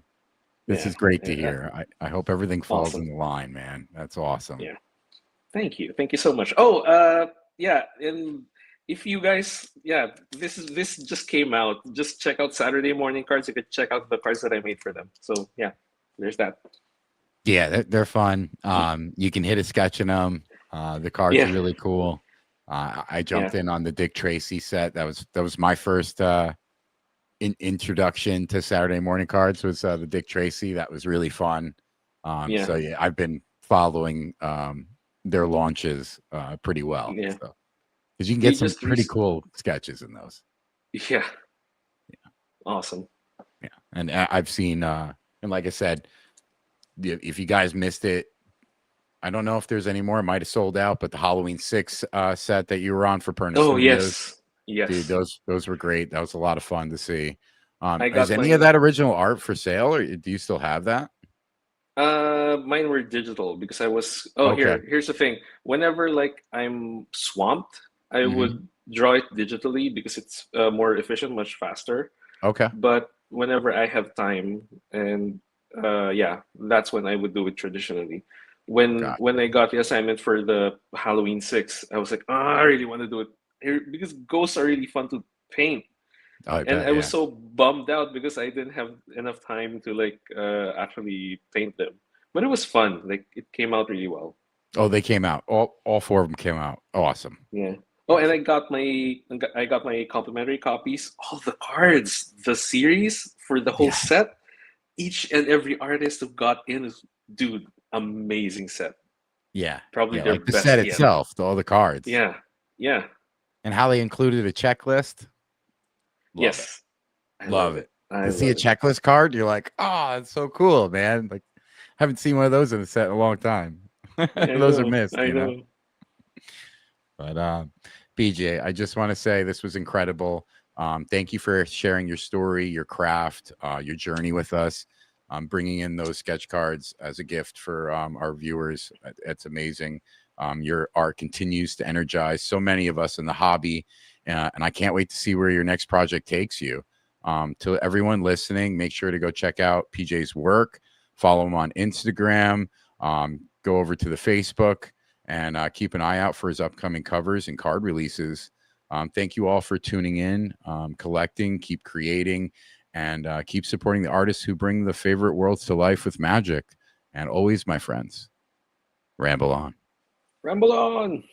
This yeah, is great to yeah. hear. I hope everything falls in Awesome. the line, man. That's awesome. Yeah, thank you so much. Oh, yeah, and if you guys, yeah, this just came out. Just check out Saturday Morning Cards. You could check out the cards that I made for them. So yeah, there's that. Yeah, they're fun. You can hit a sketch in them. The cards are Yeah, really cool. I yeah, jumped in on the Dick Tracy set. That was my first introduction to Saturday morning cards was the Dick Tracy. That was really fun. yeah, So yeah, I've been following their launches pretty well. yeah. So because you can They get some just pretty cool sketches in those. yeah, awesome. Yeah, and I've seen and like I said, if you guys missed it, I don't know if there's any more. It might have sold out, but the Halloween 6 set that you were on for Perna Oh Studios, yes, dude, yes. those were great. That was a lot of fun to see. I Is got any of my that original art for sale, or do you still have that? mine were digital because I was oh Okay. here's the thing. Whenever like I'm swamped, I Hmm. would draw it digitally because it's more efficient, much faster. Okay. But whenever I have time, and yeah, that's when I would do it traditionally. Got When I got the assignment for the Halloween 6, I was like, oh, I really want to do it because ghosts are really fun to paint. I And bet. I was Yeah. so bummed out because I didn't have enough time to like actually paint them. But it was fun. Like it came out really well. Oh, they came out. All four of them came out. Awesome. Yeah. Oh, and Awesome. I got my complimentary copies. All the cards, the series for the whole Yes. set. Each and every artist who got in is, dude, amazing set. Yeah. Probably Yeah. their Like the set best yet. itself, all the cards, Yeah. Yeah. and how they included a checklist. Love it. Yes. I Love love it. it. I To see a love it. checklist card, you're like, oh, it's so cool, man. Like, haven't seen one of those in a set in a long time. I Those are know. missed, I you know. know. But BJ, I just want to say this was incredible. Thank you for sharing your story, your craft, your journey with us. Bringing in those sketch cards as a gift for our viewers. It's amazing. Your art continues to energize so many of us in the hobby, and I can't wait to see where your next project takes you. To everyone listening, make sure to go check out PJ's work. Follow him on Instagram. Go over to the Facebook and keep an eye out for his upcoming covers and card releases. Thank you all for tuning in, collecting, keep creating, and keep supporting the artists who bring the favorite worlds to life with magic. And always, my friends, ramble on. Ramble on.